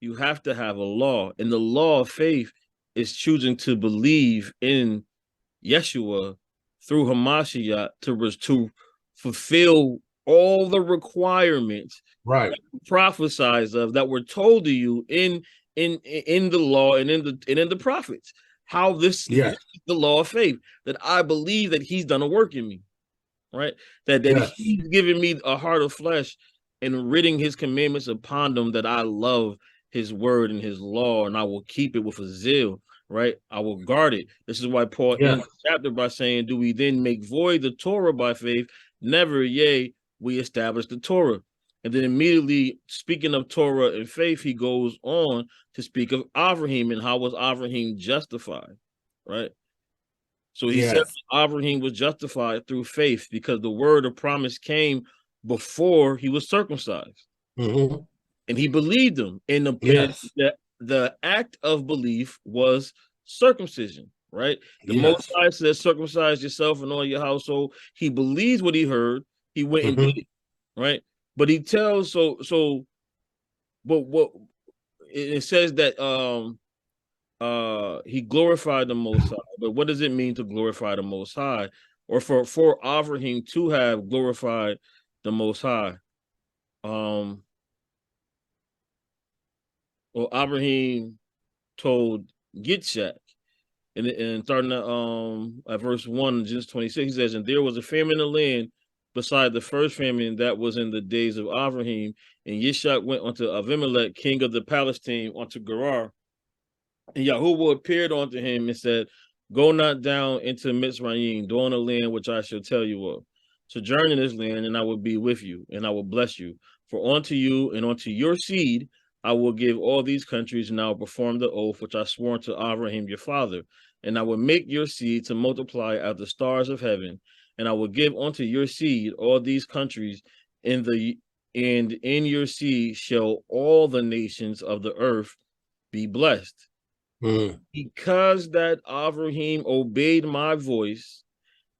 you have to have a law. And the law of faith is choosing to believe in Yeshua through Hamashiach to fulfill all the requirements right prophesied of that were told to you in the law and in the prophets, how this is the law of faith, that I believe that he's done a work in me, right? That he's given me a heart of flesh and writing his commandments upon them, that I love his word and his law, and I will keep it with a zeal, right? I will guard it. This is why Paul ends the chapter by saying, do we then make void the ToRaH by faith? Never, yea, we establish the ToRaH. And then immediately, speaking of ToRaH and faith, he goes on to speak of Avraham and how was Avraham justified, right? So he said Avraham was justified through faith because the word of promise came before he was circumcised. And he believed him. And the act of belief was circumcision, right? The Most High says, circumcise yourself and all your household. He believes what he heard. He went and did it, right? But he tells, but what it says that he glorified the Most High. But what does it mean to glorify the Most High, or for Avraham to have glorified the Most High? Well, Avraham told Yitzchak, and starting at verse 1, Genesis 26, he says, and there was a famine in the land beside the first famine that was in the days of Avraham, and Yitzchak went unto Abimelech, king of the Palestine, unto Gerar. And Yahuwah appeared unto him and said, go not down into Mitzrayim, dwell in the land which I shall tell you of. Sojourn in this land, and I will be with you, and I will bless you. For unto you and unto your seed I will give all these countries, and I will perform the oath which I swore unto Abraham your father. And I will make your seed to multiply as the stars of heaven, and I will give unto your seed all these countries, and in your seed shall all the nations of the earth be blessed. Because that Avraham obeyed my voice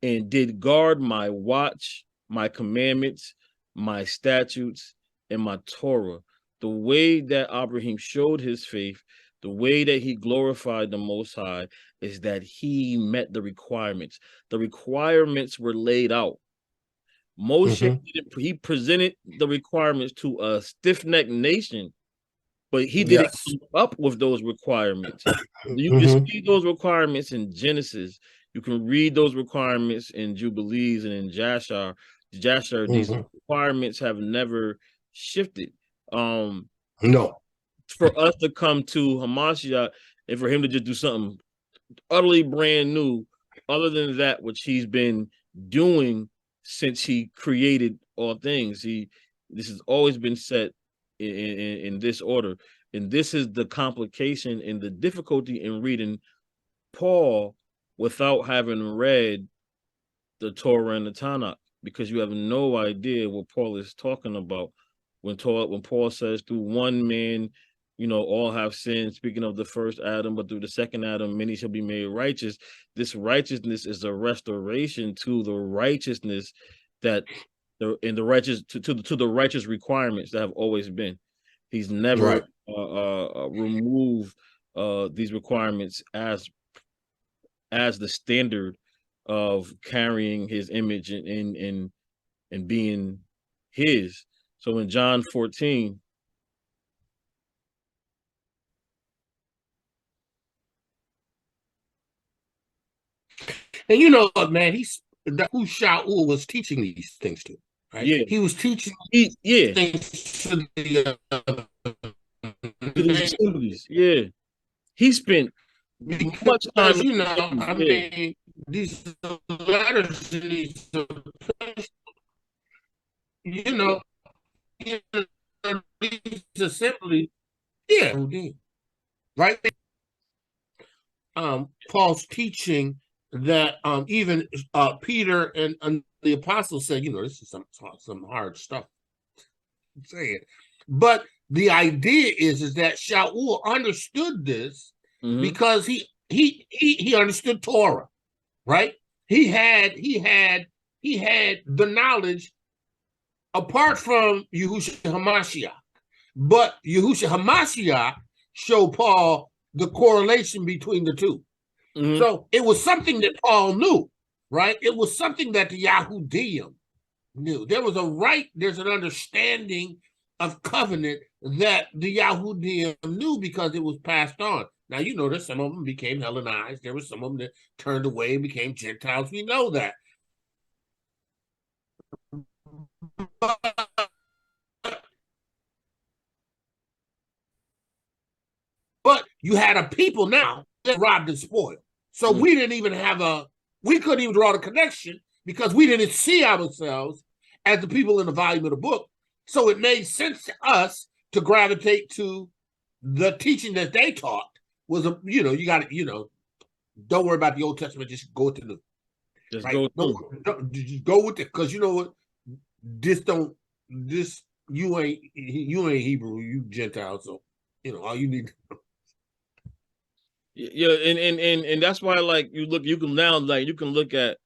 and did guard my watch, my commandments, my statutes, and my ToRaH. The way that Avraham showed his faith, the way that he glorified the Most High, is that he met the requirements. The requirements were laid out. Moshe, he presented the requirements to a stiff-necked nation, but he didn't come up with those requirements. You can see those requirements in Genesis. You can read those requirements in Jubilees and in Yashar. These requirements have never shifted. No. For us to come to Hamashiach and for him to just do something utterly brand new, other than that which he's been doing since he created all things. This has always been set in this order, and this is the complication and the difficulty in reading Paul without having read the ToRaH and the Tanakh, because you have no idea what Paul is talking about when Paul says through one man, all have sinned, speaking of the first Adam, but through the second Adam many shall be made righteous. This righteousness is a restoration to the righteousness that to the righteous requirements that have always been. He's never removed these requirements as the standard of carrying his image and being his. So in John 14, and you know what, man, who Shaul was teaching these things to. Right? Yeah, he was teaching things to the assemblies. Yeah, he spent much time. I mean, these letters and these, these assemblies, right? Paul's teaching that even Peter and the apostles said, this is some hard stuff. I'm saying, but the idea is that Shaul understood this because he understood ToRaH, right? He had the knowledge apart from Yahushua HaMashiach, but Yahushua HaMashiach showed Paul the correlation between the two. So it was something that Paul knew, right? It was something that the Yahudim knew. There's an understanding of covenant that the Yahudim knew because it was passed on. Now, that some of them became Hellenized. There were some of them that turned away and became Gentiles. We know that. But you had a people now that robbed and spoiled. So we couldn't even draw the connection because we didn't see ourselves as the people in the volume of the book. So it made sense to us to gravitate to the teaching that they taught was, you got to, don't worry about the Old Testament, just go with the New. Just go with it, because you know what? You ain't Hebrew, you Gentile, so all you need. Yeah, and that's why, you can look at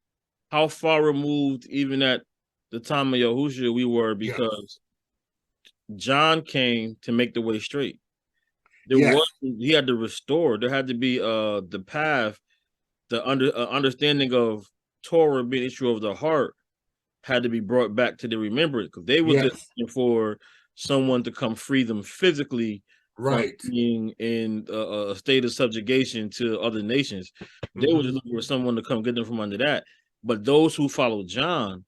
how far removed, even at the time of Yahusha, we were, because John came to make the way straight. he had to restore. There had to be the path, the understanding of ToRaH being issue of the heart had to be brought back to the remembrance, because they were just looking for someone to come free them physically from being in a state of subjugation to other nations. They were just looking for someone to come get them from under that. But those who followed John,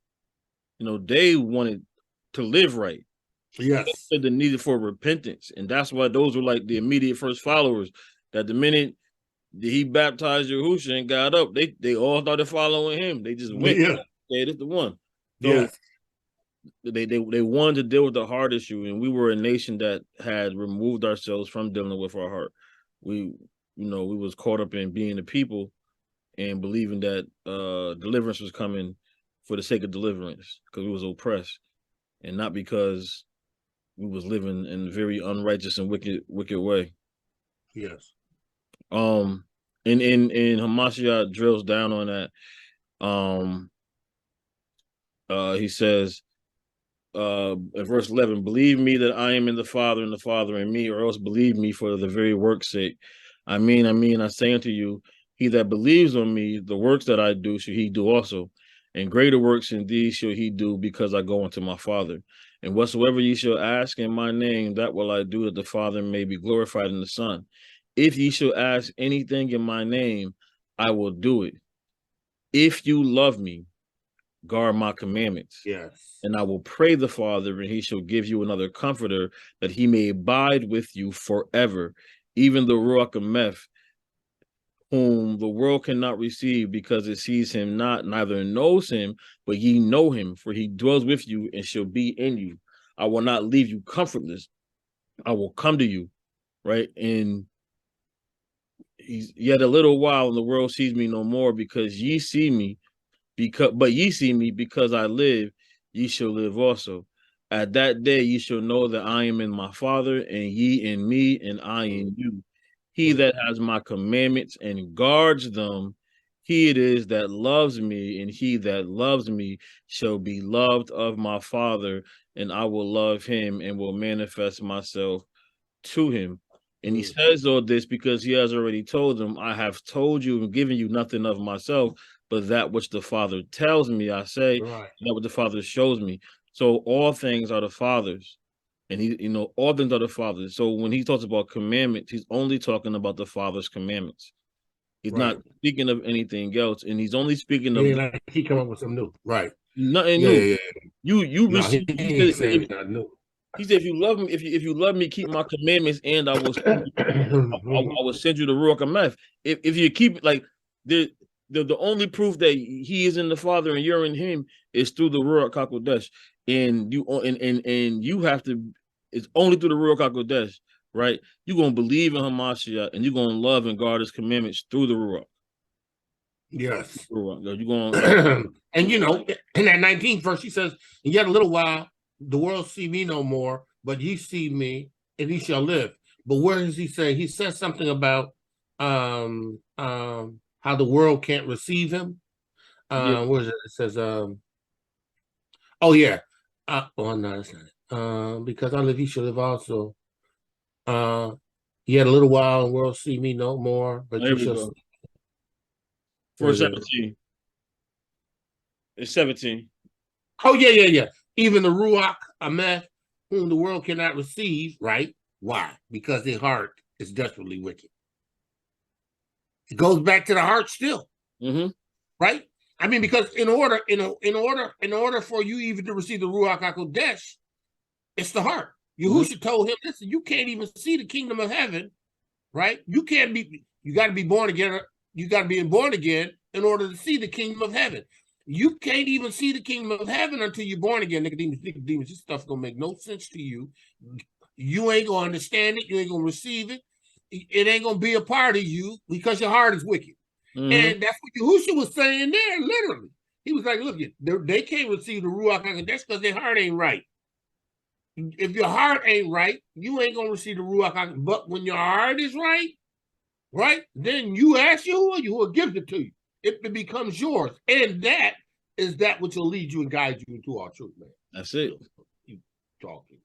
they wanted to live right. Yes. The need for repentance. And that's why those were like the immediate first followers, that the minute he baptized YAHUSHA and got up, they all started following him. They just went. Yeah, this is the one. So they wanted to deal with the heart issue, and we were a nation that had removed ourselves from dealing with our heart. We was caught up in being the people and believing that deliverance was coming for the sake of deliverance, because we was oppressed, and not because we was living in a very unrighteous and wicked way. Yes. And Hamashiach drills down on that. He says, in verse 11, believe me that I am in the Father and the Father in me, or else believe me for the very work's sake. I mean, I say unto you, he that believes on me, the works that I do shall he do also, and greater works than these shall he do, because I go unto my Father. And whatsoever ye shall ask in my name, that will I do, that the Father may be glorified in the Son. If ye shall ask anything in my name, I will do it. If you love me, guard my commandments. Yes. And I will pray the Father, and he shall give you another comforter, that he may abide with you forever, even the RUACH, whom the world cannot receive, because it sees him not, neither knows him, but ye know him, for he dwells with you and shall be in you. I will not leave you comfortless. I will come to you. Right? And he's yet a little while, and the world sees me no more, because ye see me, but ye see me because I live, ye shall live also. At that day ye shall know that I am in my Father, and ye in me, and I in you. He that has my commandments and guards them, he it is that loves me, and he that loves me shall be loved of my Father, and I will love him and will manifest myself to him. And he says all this because he has already told them, I have told you and given you nothing of myself, but that which the Father tells me, I say, that what the Father shows me. So all things are the Father's. And all things are the Father's. So when he talks about commandments, he's only talking about the Father's commandments. He's not speaking of anything else, and he's only speaking of. Like he come up with something new, right? Nothing new. Yeah. You no, receive. He said new. He said, if you love me, if you love me, keep my commandments, and I will send you, I will send you the RUACH. If you keep like the only proof that he is in the Father and you're in him is through the RUACH HaKodesh. And you have to, it's only through the RUACH HaKodesh, right? You're gonna believe in Hamashiach, and you're gonna love and guard his commandments through the RUACH. Yes. You're gonna and in that 19th verse, he says, and yet a little while, the world see me no more, but ye see me, and he shall live. But where does he say? He says something about how the world can't receive him. Where is it? It says, oh yeah. No, that's not it. Because I live, he shall live also. Yet a little while, the world see me no more, but you shall see. Verse 17. It's 17. Oh, yeah. Even the RUACH, whom the world cannot receive, right? Why? Because their heart is desperately wicked. It goes back to the heart still, right? I mean, because in order for you even to receive the RUACH HaKodesh, it's the heart. YAHUSHA told him, listen, you can't even see the kingdom of heaven, right? You got to be born again. You got to be born again in order to see the kingdom of heaven. You can't even see the kingdom of heaven until you're born again. Nicodemus, this stuff gonna make no sense to you. You ain't gonna understand it. You ain't gonna receive it. It ain't gonna be a part of you because your heart is wicked. And that's what YAHUSHA was saying there, literally. He was like, look, they can't receive the RUACH HaKodesh because their heart ain't right. If your heart ain't right, you ain't gonna receive the RUACH HaKodesh. But when your heart is right, then you ask Yahuwah gives it to you. It becomes yours, and that is that which will lead you and guide you into our truth, man. That's it. You talking.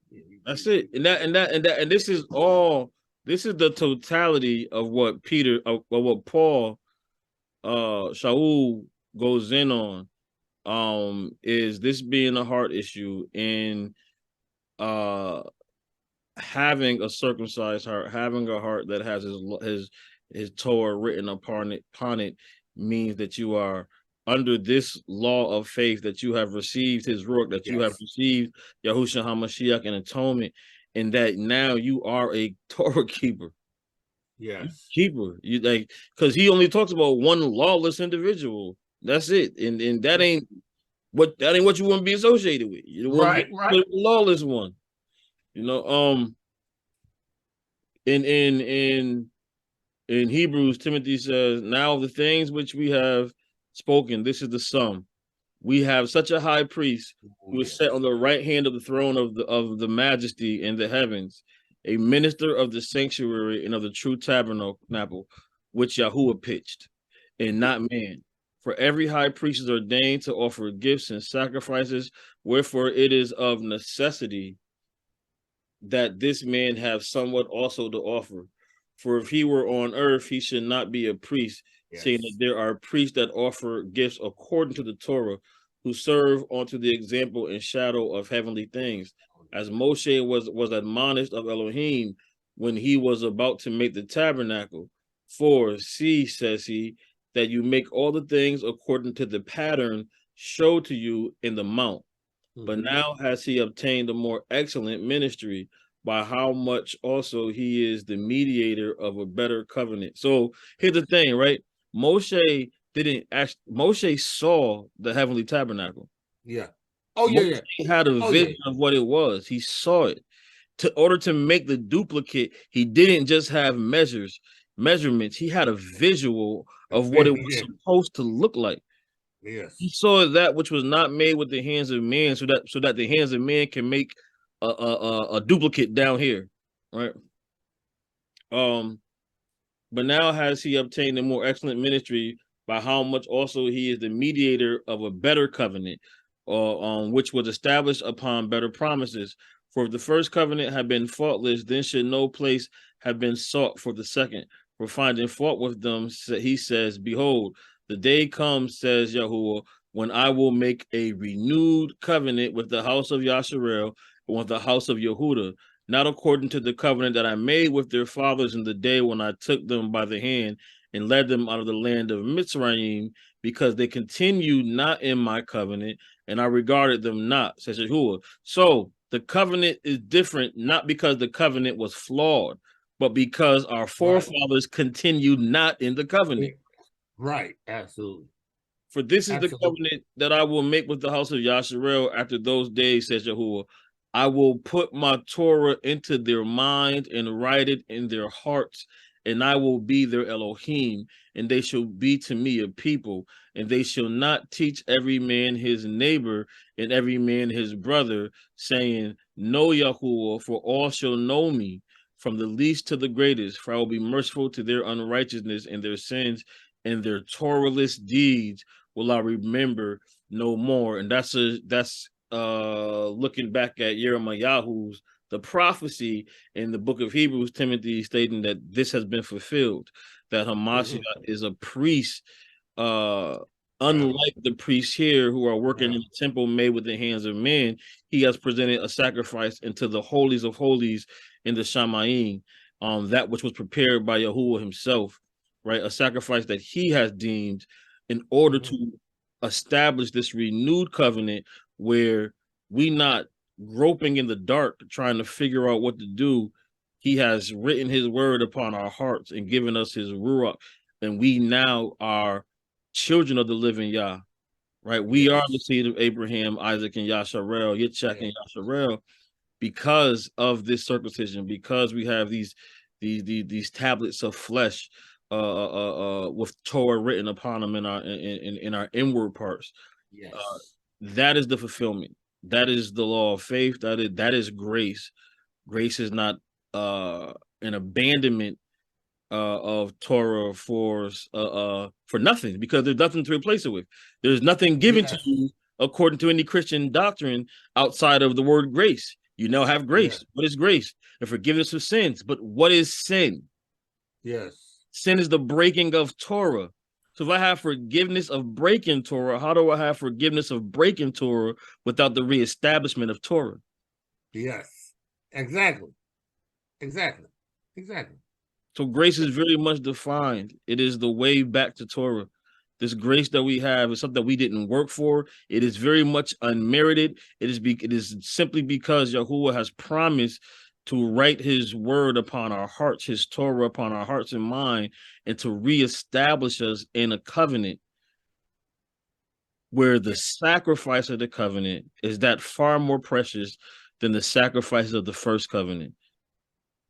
That's it. And this is all this is the totality of what what Paul, Shaul goes in on. Is this being a heart issue in having a circumcised heart, having a heart that has his ToRaH written upon it means that you are under this law of faith, that you have received his RUACH, that you have received YAHUSHA HaMashiach and atonement, and that now you are a ToRaH keeper. Yes. Keeper. You like, because he only talks about one lawless individual. That's it. And that ain't what you want to be associated with. You want to be the lawless one. You know, in Hebrews, Timothy says, now the things which we have spoken, this is the sum. We have such a high priest who is set on the right hand of the throne of the majesty in the heavens, a minister of the sanctuary and of the true tabernacle, which Yahuwah pitched, and not man. For every high priest is ordained to offer gifts and sacrifices, wherefore it is of necessity that this man have somewhat also to offer. For if he were on earth, he should not be a priest, saying that there are priests that offer gifts according to the ToRaH, who serve unto the example and shadow of heavenly things. As Moshe was admonished of Elohim when he was about to make the tabernacle. For see, says he, that you make all the things according to the pattern showed to you in the mount. But now has he obtained a more excellent ministry, by how much also he is the mediator of a better covenant. So here's the thing, right? Moshe saw the heavenly tabernacle. Yeah. Moshe had a vision of what it was. He saw it. In order to make the duplicate, he didn't just have measurements. He had a visual of what it was supposed to look like. Yes. He saw that which was not made with the hands of man, so that the hands of man can make a duplicate down here, right? But now has he obtained a more excellent ministry, by how much also he is the mediator of a better covenant, which was established upon better promises. For if the first covenant had been faultless, then should no place have been sought for the second. For finding fault with them, he says, behold, the day comes, says Yahuwah, when I will make a renewed covenant with the house of Yashar and with the house of Yahudah, not according to the covenant that I made with their fathers in the day when I took them by the hand and led them out of the land of Mitzrayim, because they continued not in my covenant, and I regarded them not, says Yahuwah. So the covenant is different, not because the covenant was flawed, but because our forefathers continued not in the covenant. Right, absolutely. For this is the covenant that I will make with the house of Yashar after those days, says Yahuwah. I will put my ToRaH into their mind and write it in their hearts, and I will be their Elohim, and they shall be to me a people, and they shall not teach every man his neighbor and every man his brother, saying, know Yahuwah, for all shall know me, from the least to the greatest, for I will be merciful to their unrighteousness and their sins, and their ToRaHless deeds will I remember no more. And that's looking back at Yirmiyahu's, the prophecy in the book of Hebrews, Timothy, stating that this has been fulfilled, that Hamashiach is a priest, unlike the priests here who are working in the temple made with the hands of men. He has presented a sacrifice into the holies of holies in the Shamayim, that which was prepared by Yahuwah himself, right? A sacrifice that he has deemed in order to establish this renewed covenant where we not groping in the dark trying to figure out what to do. He has written his word upon our hearts and given us his RUACH, and we now are children of the living Yah, right? We are the seed of Abraham, Isaac, and Yashar, Yitzchak, and Yashar, because of this circumcision, because we have these tablets of flesh with ToRaH written upon them in our inward parts. Yes. That is the fulfillment. That is the law of faith. That is grace. Grace is not an abandonment of ToRaH for nothing, because there's nothing to replace it with. There's nothing given to you according to any Christian doctrine outside of the word grace. You now have grace. What is grace? and forgiveness of sins. But what is sin? Yes. Sin is the breaking of ToRaH. So if I have forgiveness of breaking ToRaH, how do I have forgiveness of breaking ToRaH without the reestablishment of ToRaH? Yes. Exactly. Exactly. Exactly. So grace is very much defined. It is the way back to ToRaH. This grace that we have is something that we didn't work for. It is very much unmerited. It is simply because Yahuwah has promised to write his word upon our hearts, his ToRaH upon our hearts and mind, and to reestablish us in a covenant where the sacrifice of the covenant is that far more precious than the sacrifices of the first covenant.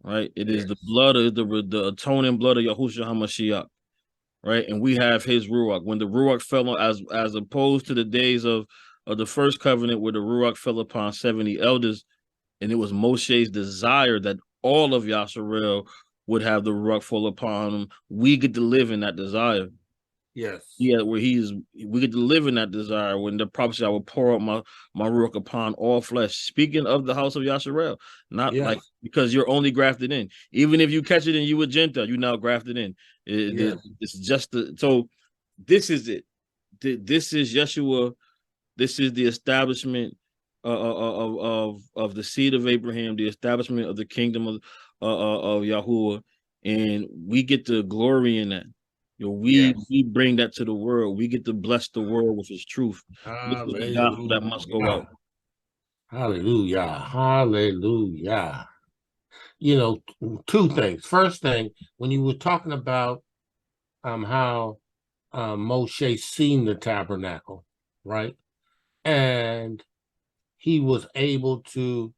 Right? It is the blood of the atoning blood of Yahushua HaMashiach. Right, and we have his ruach. When the ruach fell on, as opposed to the days of the first covenant, where the ruach fell upon 70 elders, and it was Moshe's desire that all of Yasharel would have the ruach fall upon them. We get to live in that desire. Yes. Yeah, we get to live in that desire. When the prophet said, I will pour out my ruach upon all flesh. Speaking of the house of Yasharel, not like because you're only grafted in. Even if you catch it and you a Gentile, you now grafted in. It's just so this is it. This is Yeshua. This is the establishment of the seed of Abraham, the establishment of the kingdom of Yahuwah, and we get to glory in that. We bring that to the world. We get to bless the world with his truth. This is the gospel that must go out. Hallelujah. Hallelujah. You know, two things. First thing, when you were talking about how Moshe seen the tabernacle, right? And he was able to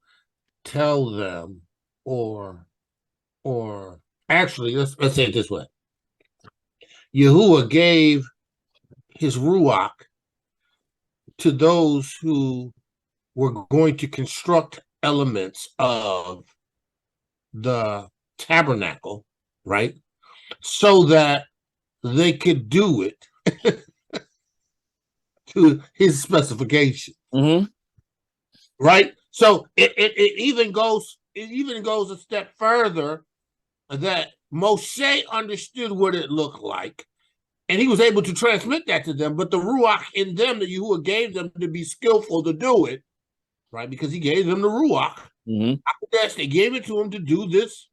tell them, or actually, let's say it this way. Yahuwah gave his ruach to those who were going to construct elements of the tabernacle, right? So that they could do it to his specification. Right? So it even goes a step further that Moshe understood what it looked like, and he was able to transmit that to them. But the ruach in them that Yahuwah gave them to be skillful to do it, right? Because he gave them the ruach. They gave it to him to do this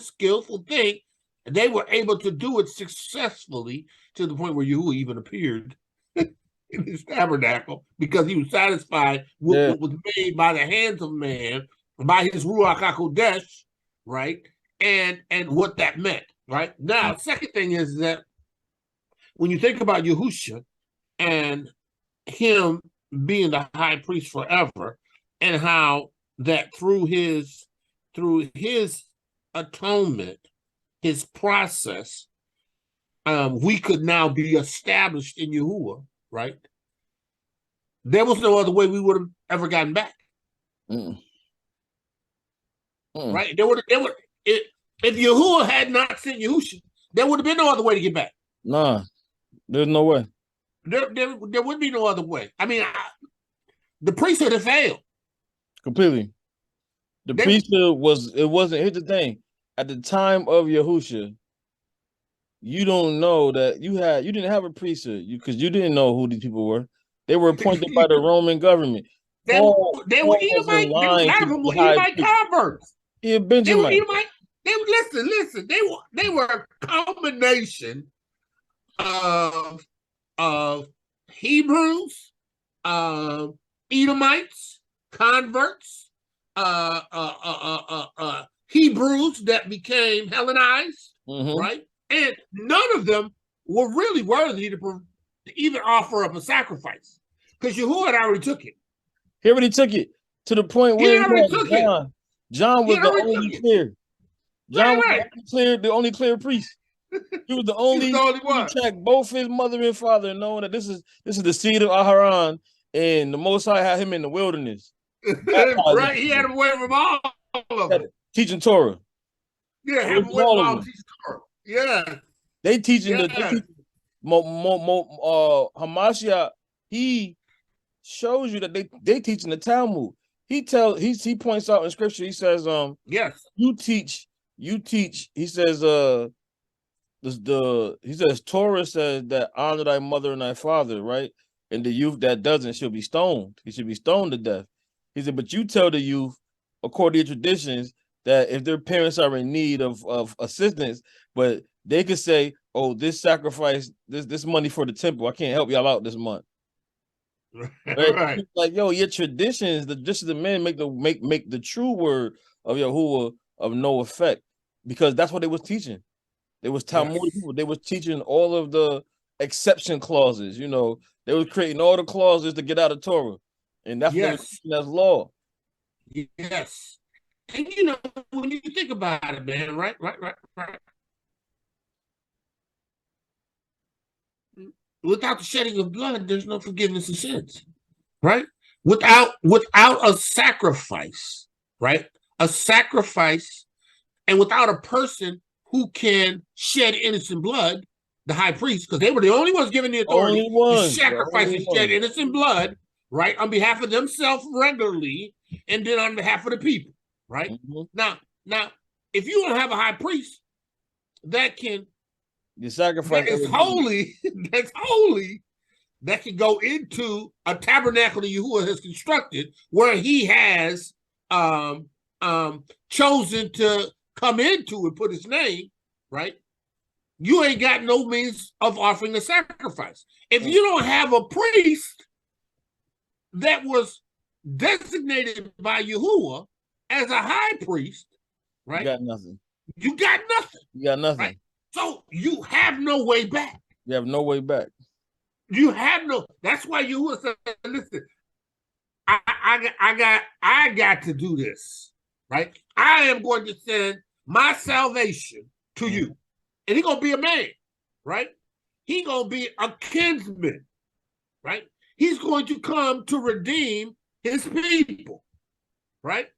skillful thing, and they were able to do it successfully to the point where Yahuwah even appeared in his tabernacle, because he was satisfied with what was made by the hands of man, by his Ruach HaKodesh, right? And what that meant, right? Now, the second thing is that when you think about Yahusha and him being the high priest forever, and how that through his atonement, his process, we could now be established in Yahuwah, right? There was no other way we would have ever gotten back. Right? If Yahuwah had not sent Yahusha, there would have been no other way to get back. Nah, there's no way. There would be no other way. I mean, the priesthood had failed. Completely. The priesthood wasn't, here's the thing. At the time of Yahusha, you don't know that you didn't have a priesthood because you didn't know who these people were. They were appointed by the Roman government. They were Edomite. A lot of them were Edomite converts. Yeah, Benjamin. They were Edomite. Listen. They were a combination of Hebrews, Edomites, converts, Hebrews that became Hellenized, right? And none of them were really worthy to even offer up a sacrifice, because Yahuwah had already took it. He already took it to the point where John was the only clear. John was the only clear priest. He was the only one. Check both his mother and father, knowing that this is the seed of Aharon, and the Most High had him in the wilderness. Right, he had him away from all of them. Teaching ToRaH. Yeah, have him away from all teaching ToRaH. Yeah. They teaching Hamashiach, he shows you that they teaching the Talmud. he points out in scripture, he says, yes, you teach, he says, he says, ToRaH says that honor thy mother and thy father, right? And the youth that doesn't shall be stoned. He should be stoned to death. He said, but you tell the youth, according to your traditions, that if their parents are in need of assistance, but they could say, oh, this sacrifice, this money for the temple, I can't help y'all out this month. Right? right. Like, yo, your traditions, the traditions of men make the true word of Yahuwah of no effect, because that's what they was teaching. They was Talmudic people. They was teaching all of the exception clauses. You know, they was creating all the clauses to get out of ToRaH, and that's what they was teaching as law. Yes, and you know, when you think about it, man, right. Without the shedding of blood, there's no forgiveness of sins, right? Without a sacrifice, right? A sacrifice, and without a person who can shed innocent blood, the high priest, because they were the only ones given the authority to sacrifice and shed innocent blood, right, on behalf of themselves regularly, and then on behalf of the people, right? Now, if you don't have a high priest that can sacrifice that is holy, that's holy, that can go into a tabernacle that Yahuwah has constructed, where he has chosen to come into and put his name, right? You ain't got no means of offering a sacrifice. If you don't have a priest that was designated by Yahuwah as a high priest, right? You got nothing. You got nothing. You got nothing. Right? So you have no way back. You have no way back. You have no. That's why Yahuwah said, "Listen, I got to do this, right? I am going to send my salvation to you, and he's gonna be a man, right? He's gonna be a kinsman, right? He's going to come to redeem his people, right?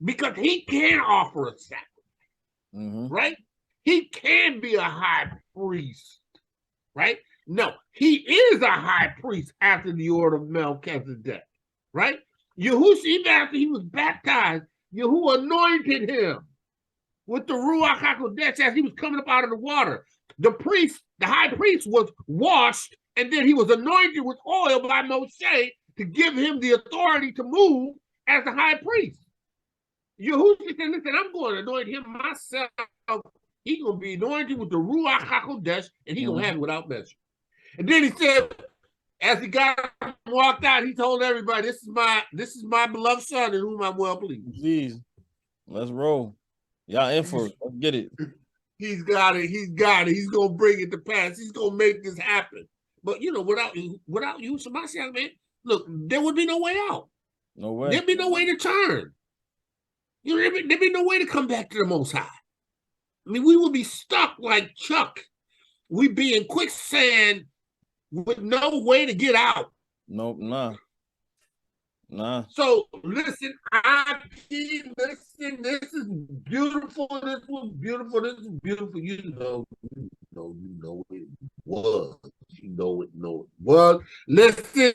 Because he can offer a sacrifice, right? He can be a high priest, right? No, he is a high priest after the order of Melchizedek, right? Yahushua, even after he was baptized, Yahuwah anointed him with the RUACH HaKodesh as he was coming up out of the water. The priest, the high priest, was washed, and then he was anointed with oil by Moshe to give him the authority to move as the high priest. Yahushua said, listen, I'm going to anoint him myself. He's going to be anointed with the RUACH HaKodesh, and he's going to have it without measure. And then he said, as he got up and walked out, he told everybody, this is my beloved son in whom I'm well pleased. Jeez. Let's roll. Y'all in for it. Let's get it. He's got it. He's got it. He's going to bring it to pass. He's going to make this happen. But, you know, without you, Sebastian, man, look, there would be no way out. No way. There'd be no way to turn. You know, there'd be no way to come back to the Most High. I mean, we would be stuck like Chuck. We'd be in quicksand with no way to get out. Nope, nah. So listen, listen, this is beautiful. This was beautiful. This is beautiful. You know it was. You know it was. Listen,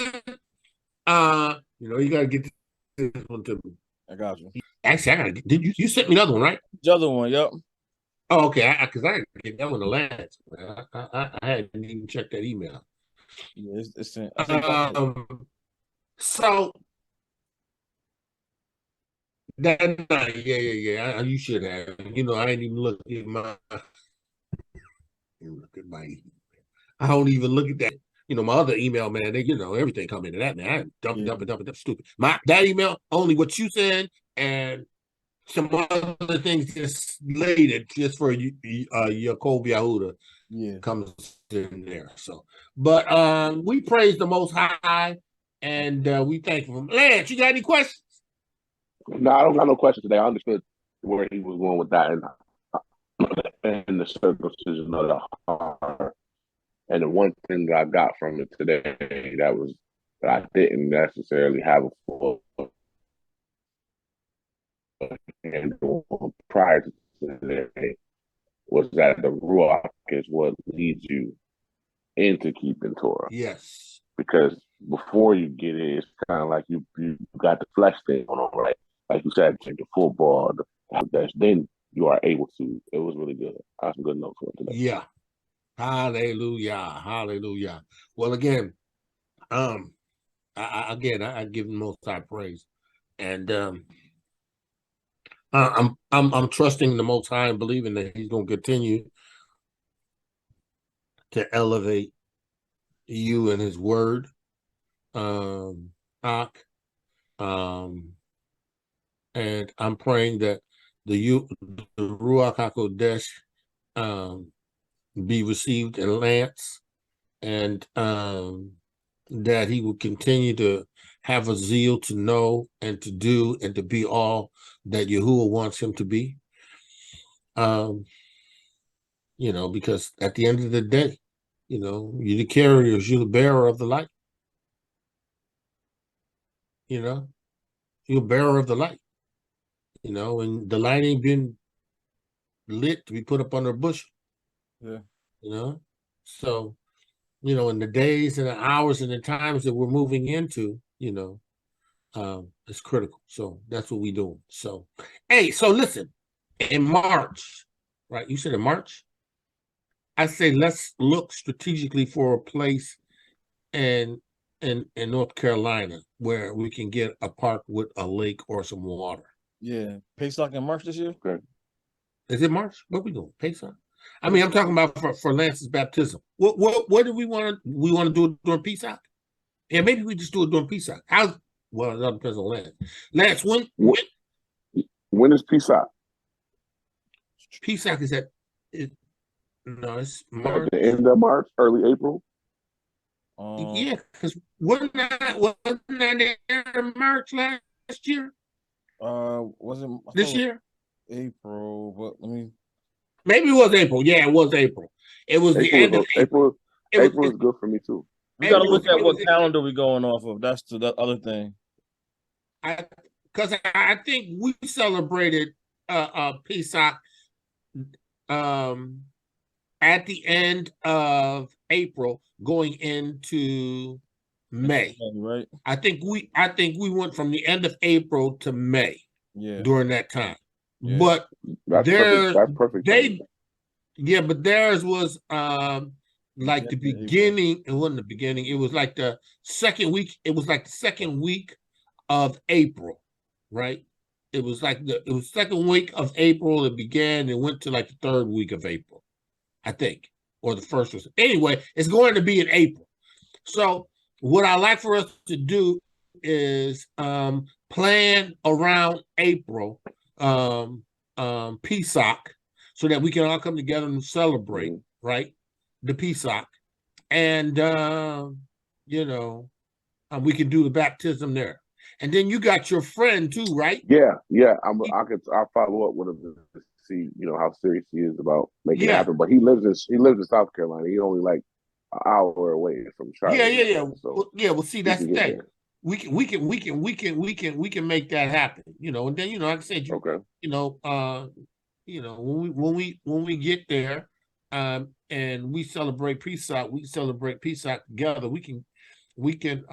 you know, you gotta get this one to me. I got you. Actually, I gotta get, you sent me the other one, right? The other one, yep. Oh, okay. Because I didn't get that one the last. I hadn't even checked that email. Yeah, it's sent. So that yeah. You should have. You know, I ain't even look at my. I don't even look at that. You know, my other email, man. They, you know, everything come into that, man. I dump it. Stupid. That email, only what you said and some other things just later, just for Yaakov Yahudah comes in there. So, but we praise the Most High and we thank him. Lance, you got any questions? No, I don't got no questions today. I understood where he was going with that and the circumcision of the heart. And the one thing that I got from it today that I didn't necessarily have a full handle prior to today was that the RUACH is what leads you into keeping ToRaH. Yes. Because before you get it, it's kind of like you got the flesh thing going on, right? Like you said, like the football, then you are able to. It was really good. I have some good notes for it today. Yeah. Hallelujah. Hallelujah. Well, again, I give him most high praise. And I'm trusting the Most High and believing that he's going to continue to elevate you and his word, Ach. And I'm praying that the Ruach HaKodesh be received in Lance, and that he will continue to have a zeal to know and to do and to be all that Yahuwah wants him to be. You know, because at the end of the day, you know, you're the carriers, you're the bearer of the light. You know, you're a bearer of the light. You know, and the light ain't been lit to be put up under a bushel. Yeah. You know, so, you know, in the days and the hours and the times that we're moving into, you know, it's critical. So that's what we're doing. So, hey, so listen, in March, right? You said in March? I say let's look strategically for a place in North Carolina where we can get a park with a lake or some water. Yeah. Pesach in March this year? Okay. Is it March? What we doing? Pesach? I mean, I'm talking about for Lance's baptism. What do we want to? We want to do it during Pesach? Yeah, maybe we just do it during Pesach. Well, that depends on Lance. Lance, when is Pesach? Pesach is no, it's March. At the end of March, early April. Yeah, because wasn't that in March last year? Wasn't this year? April, but let me. Maybe it was April. Yeah, it was April. It was the end of April. April is good for me too. We got to look at what calendar we're going off of. That's the other thing. Because I think we celebrated Pesach at the end of April, going into May. Right. I think we went from the end of April to May. Yeah. During that time. Yeah. But that's perfect. Yeah, but theirs was like the beginning. It wasn't the beginning. It was like the second week. It was like the second week of April, right? It was like it was second week of April. It began and went to like the third week of April, I think, or the first was. Anyway, it's going to be in April. So what I like for us to do is plan around April, Pesach, so that we can all come together and celebrate, right? The Pesach, and you know, we can do the baptism there. And then you got your friend too, right? Yeah. I'll follow up with him to see, you know, how serious he is about making it happen. But he lives in South Carolina. He's only like an hour away from Charlotte. Yeah. So well, see, that's the thing. We can make that happen, you know. And then, you know, like I said, you know, when we get there, and we celebrate Pesach, together. We can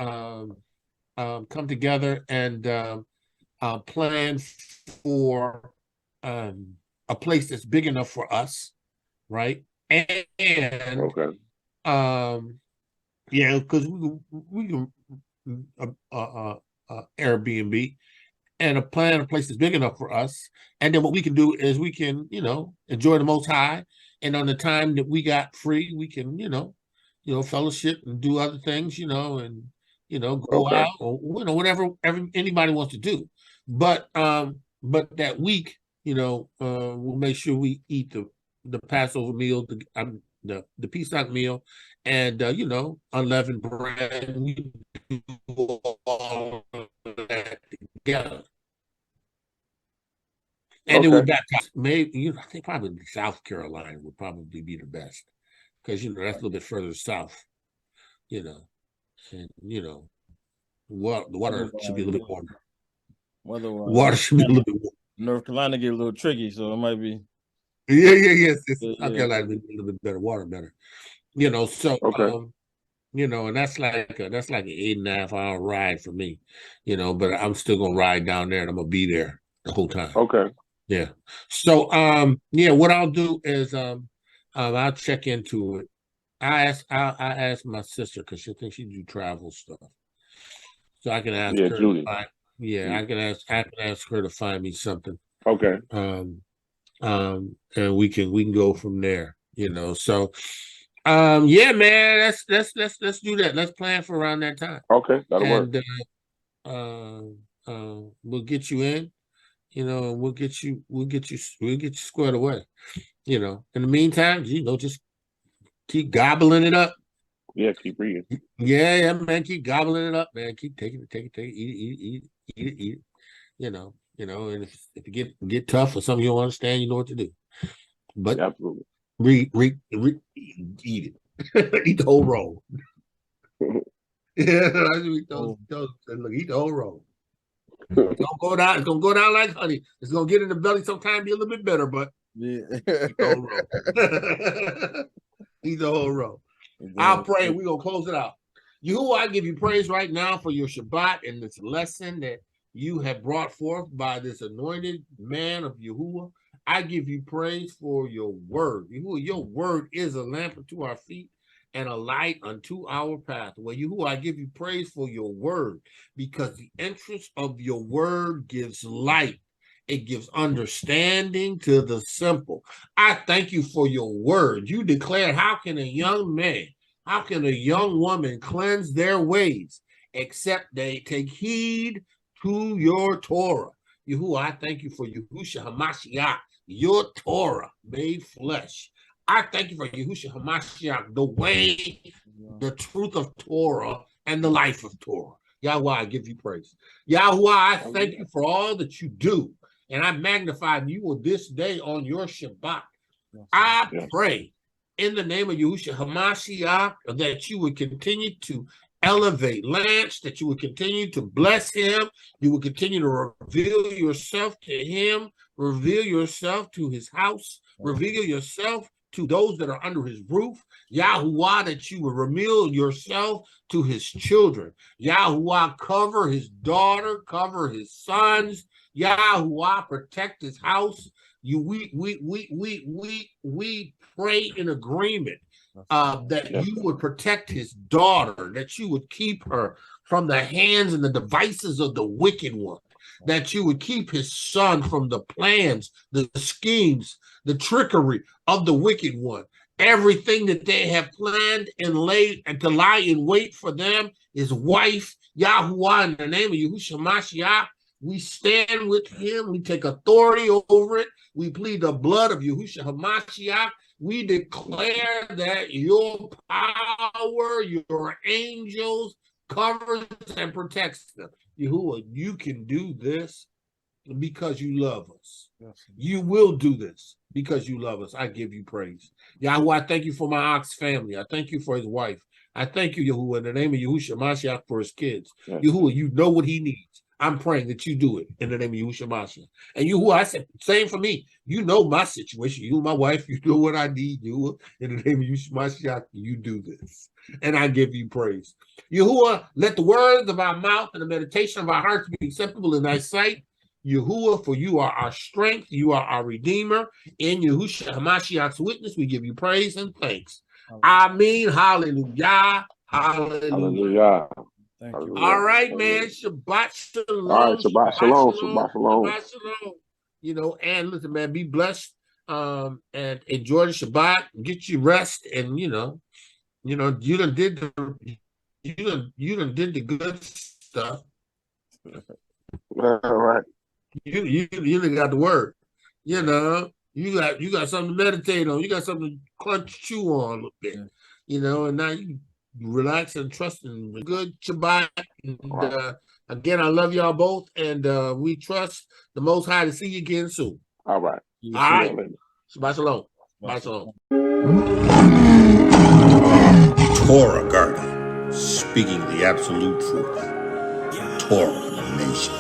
come together and plan for a place that's big enough for us, right? And yeah, because we can Airbnb and a place that's big enough for us. And then what we can do is we can, you know, enjoy the Most High. And on the time that we got free, we can, you know, fellowship and do other things, you know, and, you know, go out or, you know, whatever anybody wants to do. But that week, you know, we'll make sure we eat the Passover meal, the Pesach meal, and you know, unleavened bread. We do all of that together, and then we baptize. Maybe, you know, I think probably South Carolina would probably be the best, because, you know, that's a little bit further south. You know, and you know, the water should be a little bit warmer. Water should be a little bit warmer. North Carolina get a little tricky, so it might be. Yes. South Carolina be a little bit better, water better. You know, so you know, and that's like an 8.5 hour ride for me, you know, but I'm still gonna ride down there and I'm gonna be there the whole time. Okay. Yeah. So yeah, what I'll do is I'll check into it. I ask my sister because she thinks she do travel stuff. So I can ask her Judy. I can ask her to find me something. Okay. And we can go from there, you know. So yeah, man, let's do that. Let's plan for around that time. Okay, that'll work. We'll get you in, you know, and we'll get you squared away. You know, in the meantime, you know, just keep gobbling it up. Yeah, keep reading. Yeah, man, keep gobbling it up, man. Keep taking it, eat it. You know, and if you get tough or something you don't understand, you know what to do. But yeah, absolutely. Eat it. Eat the whole roll. Yeah, eat the whole roll. It's gonna go down. It's gonna go down like honey. It's gonna get in the belly sometime, be a little bit better, but eat the whole roll. Eat the whole roll. I'll pray. We're gonna close it out. Yahuwah, I give you praise right now for your Shabbat and this lesson that you have brought forth by this anointed man of Yahuwah. I give you praise for your word. Yahuwah, your word is a lamp unto our feet and a light unto our path. Well, Yahuwah, I give you praise for your word because the entrance of your word gives light. It gives understanding to the simple. I thank you for your word. You declared, how can a young man, how can a young woman cleanse their ways except they take heed to your ToRaH? Yahuwah, I thank you for YAHUSHA HaMashiach, your ToRaH made flesh. I thank you for YAHUSHA HaMashiach, the way, the truth of ToRaH, and the life of ToRaH. Yahuwah, I give you praise. Yahuwah, I thank you for all that you do. And I magnify you on this day on your Shabbat. I pray in the name of YAHUSHA HaMashiach that you would continue to elevate Lance, that you would continue to bless him. You would continue to reveal yourself to him, reveal yourself to his house, reveal yourself to those that are under his roof. Yahuwah, that you would reveal yourself to his children. Yahuwah, cover his daughter, cover his sons. Yahuwah, protect his house. We pray in agreement that you would protect his daughter, that you would keep her from the hands and the devices of the wicked one, that you would keep his son from the plans, the schemes, the trickery of the wicked one. Everything that they have planned and laid and to lie in wait for them, his wife, Yahuwah, in the name of YAHUSHA HaMashiach, we stand with him. We take authority over it. We plead the blood of YAHUSHA HaMashiach. We declare that your power, your angels, covers and protects them. Yahuwah, you can do this because you love us. You will do this because you love us. I give you praise. Yahuwah, I thank you for my ox family. I thank you for his wife. I thank you, Yahuwah, in the name of YAHUSHA HaMashiach, for his kids. Yahuwah, you know what he needs. I'm praying that you do it in the name of YAHUSHA HaMashiach. And Yahuwah, I said, same for me. You know my situation. You, my wife, you know what I need. Yahuwah, in the name of YAHUSHA HaMashiach, you do this. And I give you praise. Yahuwah, let the words of our mouth and the meditation of our hearts be acceptable in thy sight. Yahuwah, for you are our strength. You are our redeemer. In YAHUSHA HaMashiach's witness, we give you praise and thanks. Amen. Hallelujah. Hallelujah. All right, man. Shabbat shalom. All right, Shabbat shalom. Shabbat shalom. Shabbat shalom. You know, and listen, man, be blessed. And enjoy the Shabbat. Get your rest, and you done did the good stuff. All right. You done got the word. You know, you got something to meditate on. You got something to chew on a little bit. You know, and now you relax and trust in good Shabbat. And, again, I love y'all both, and we trust the Most High to see you again soon. All right. All right. Shabbat shalom. Shabbat shalom. ToRaH Garden, speaking the absolute truth. ToRaH Nation.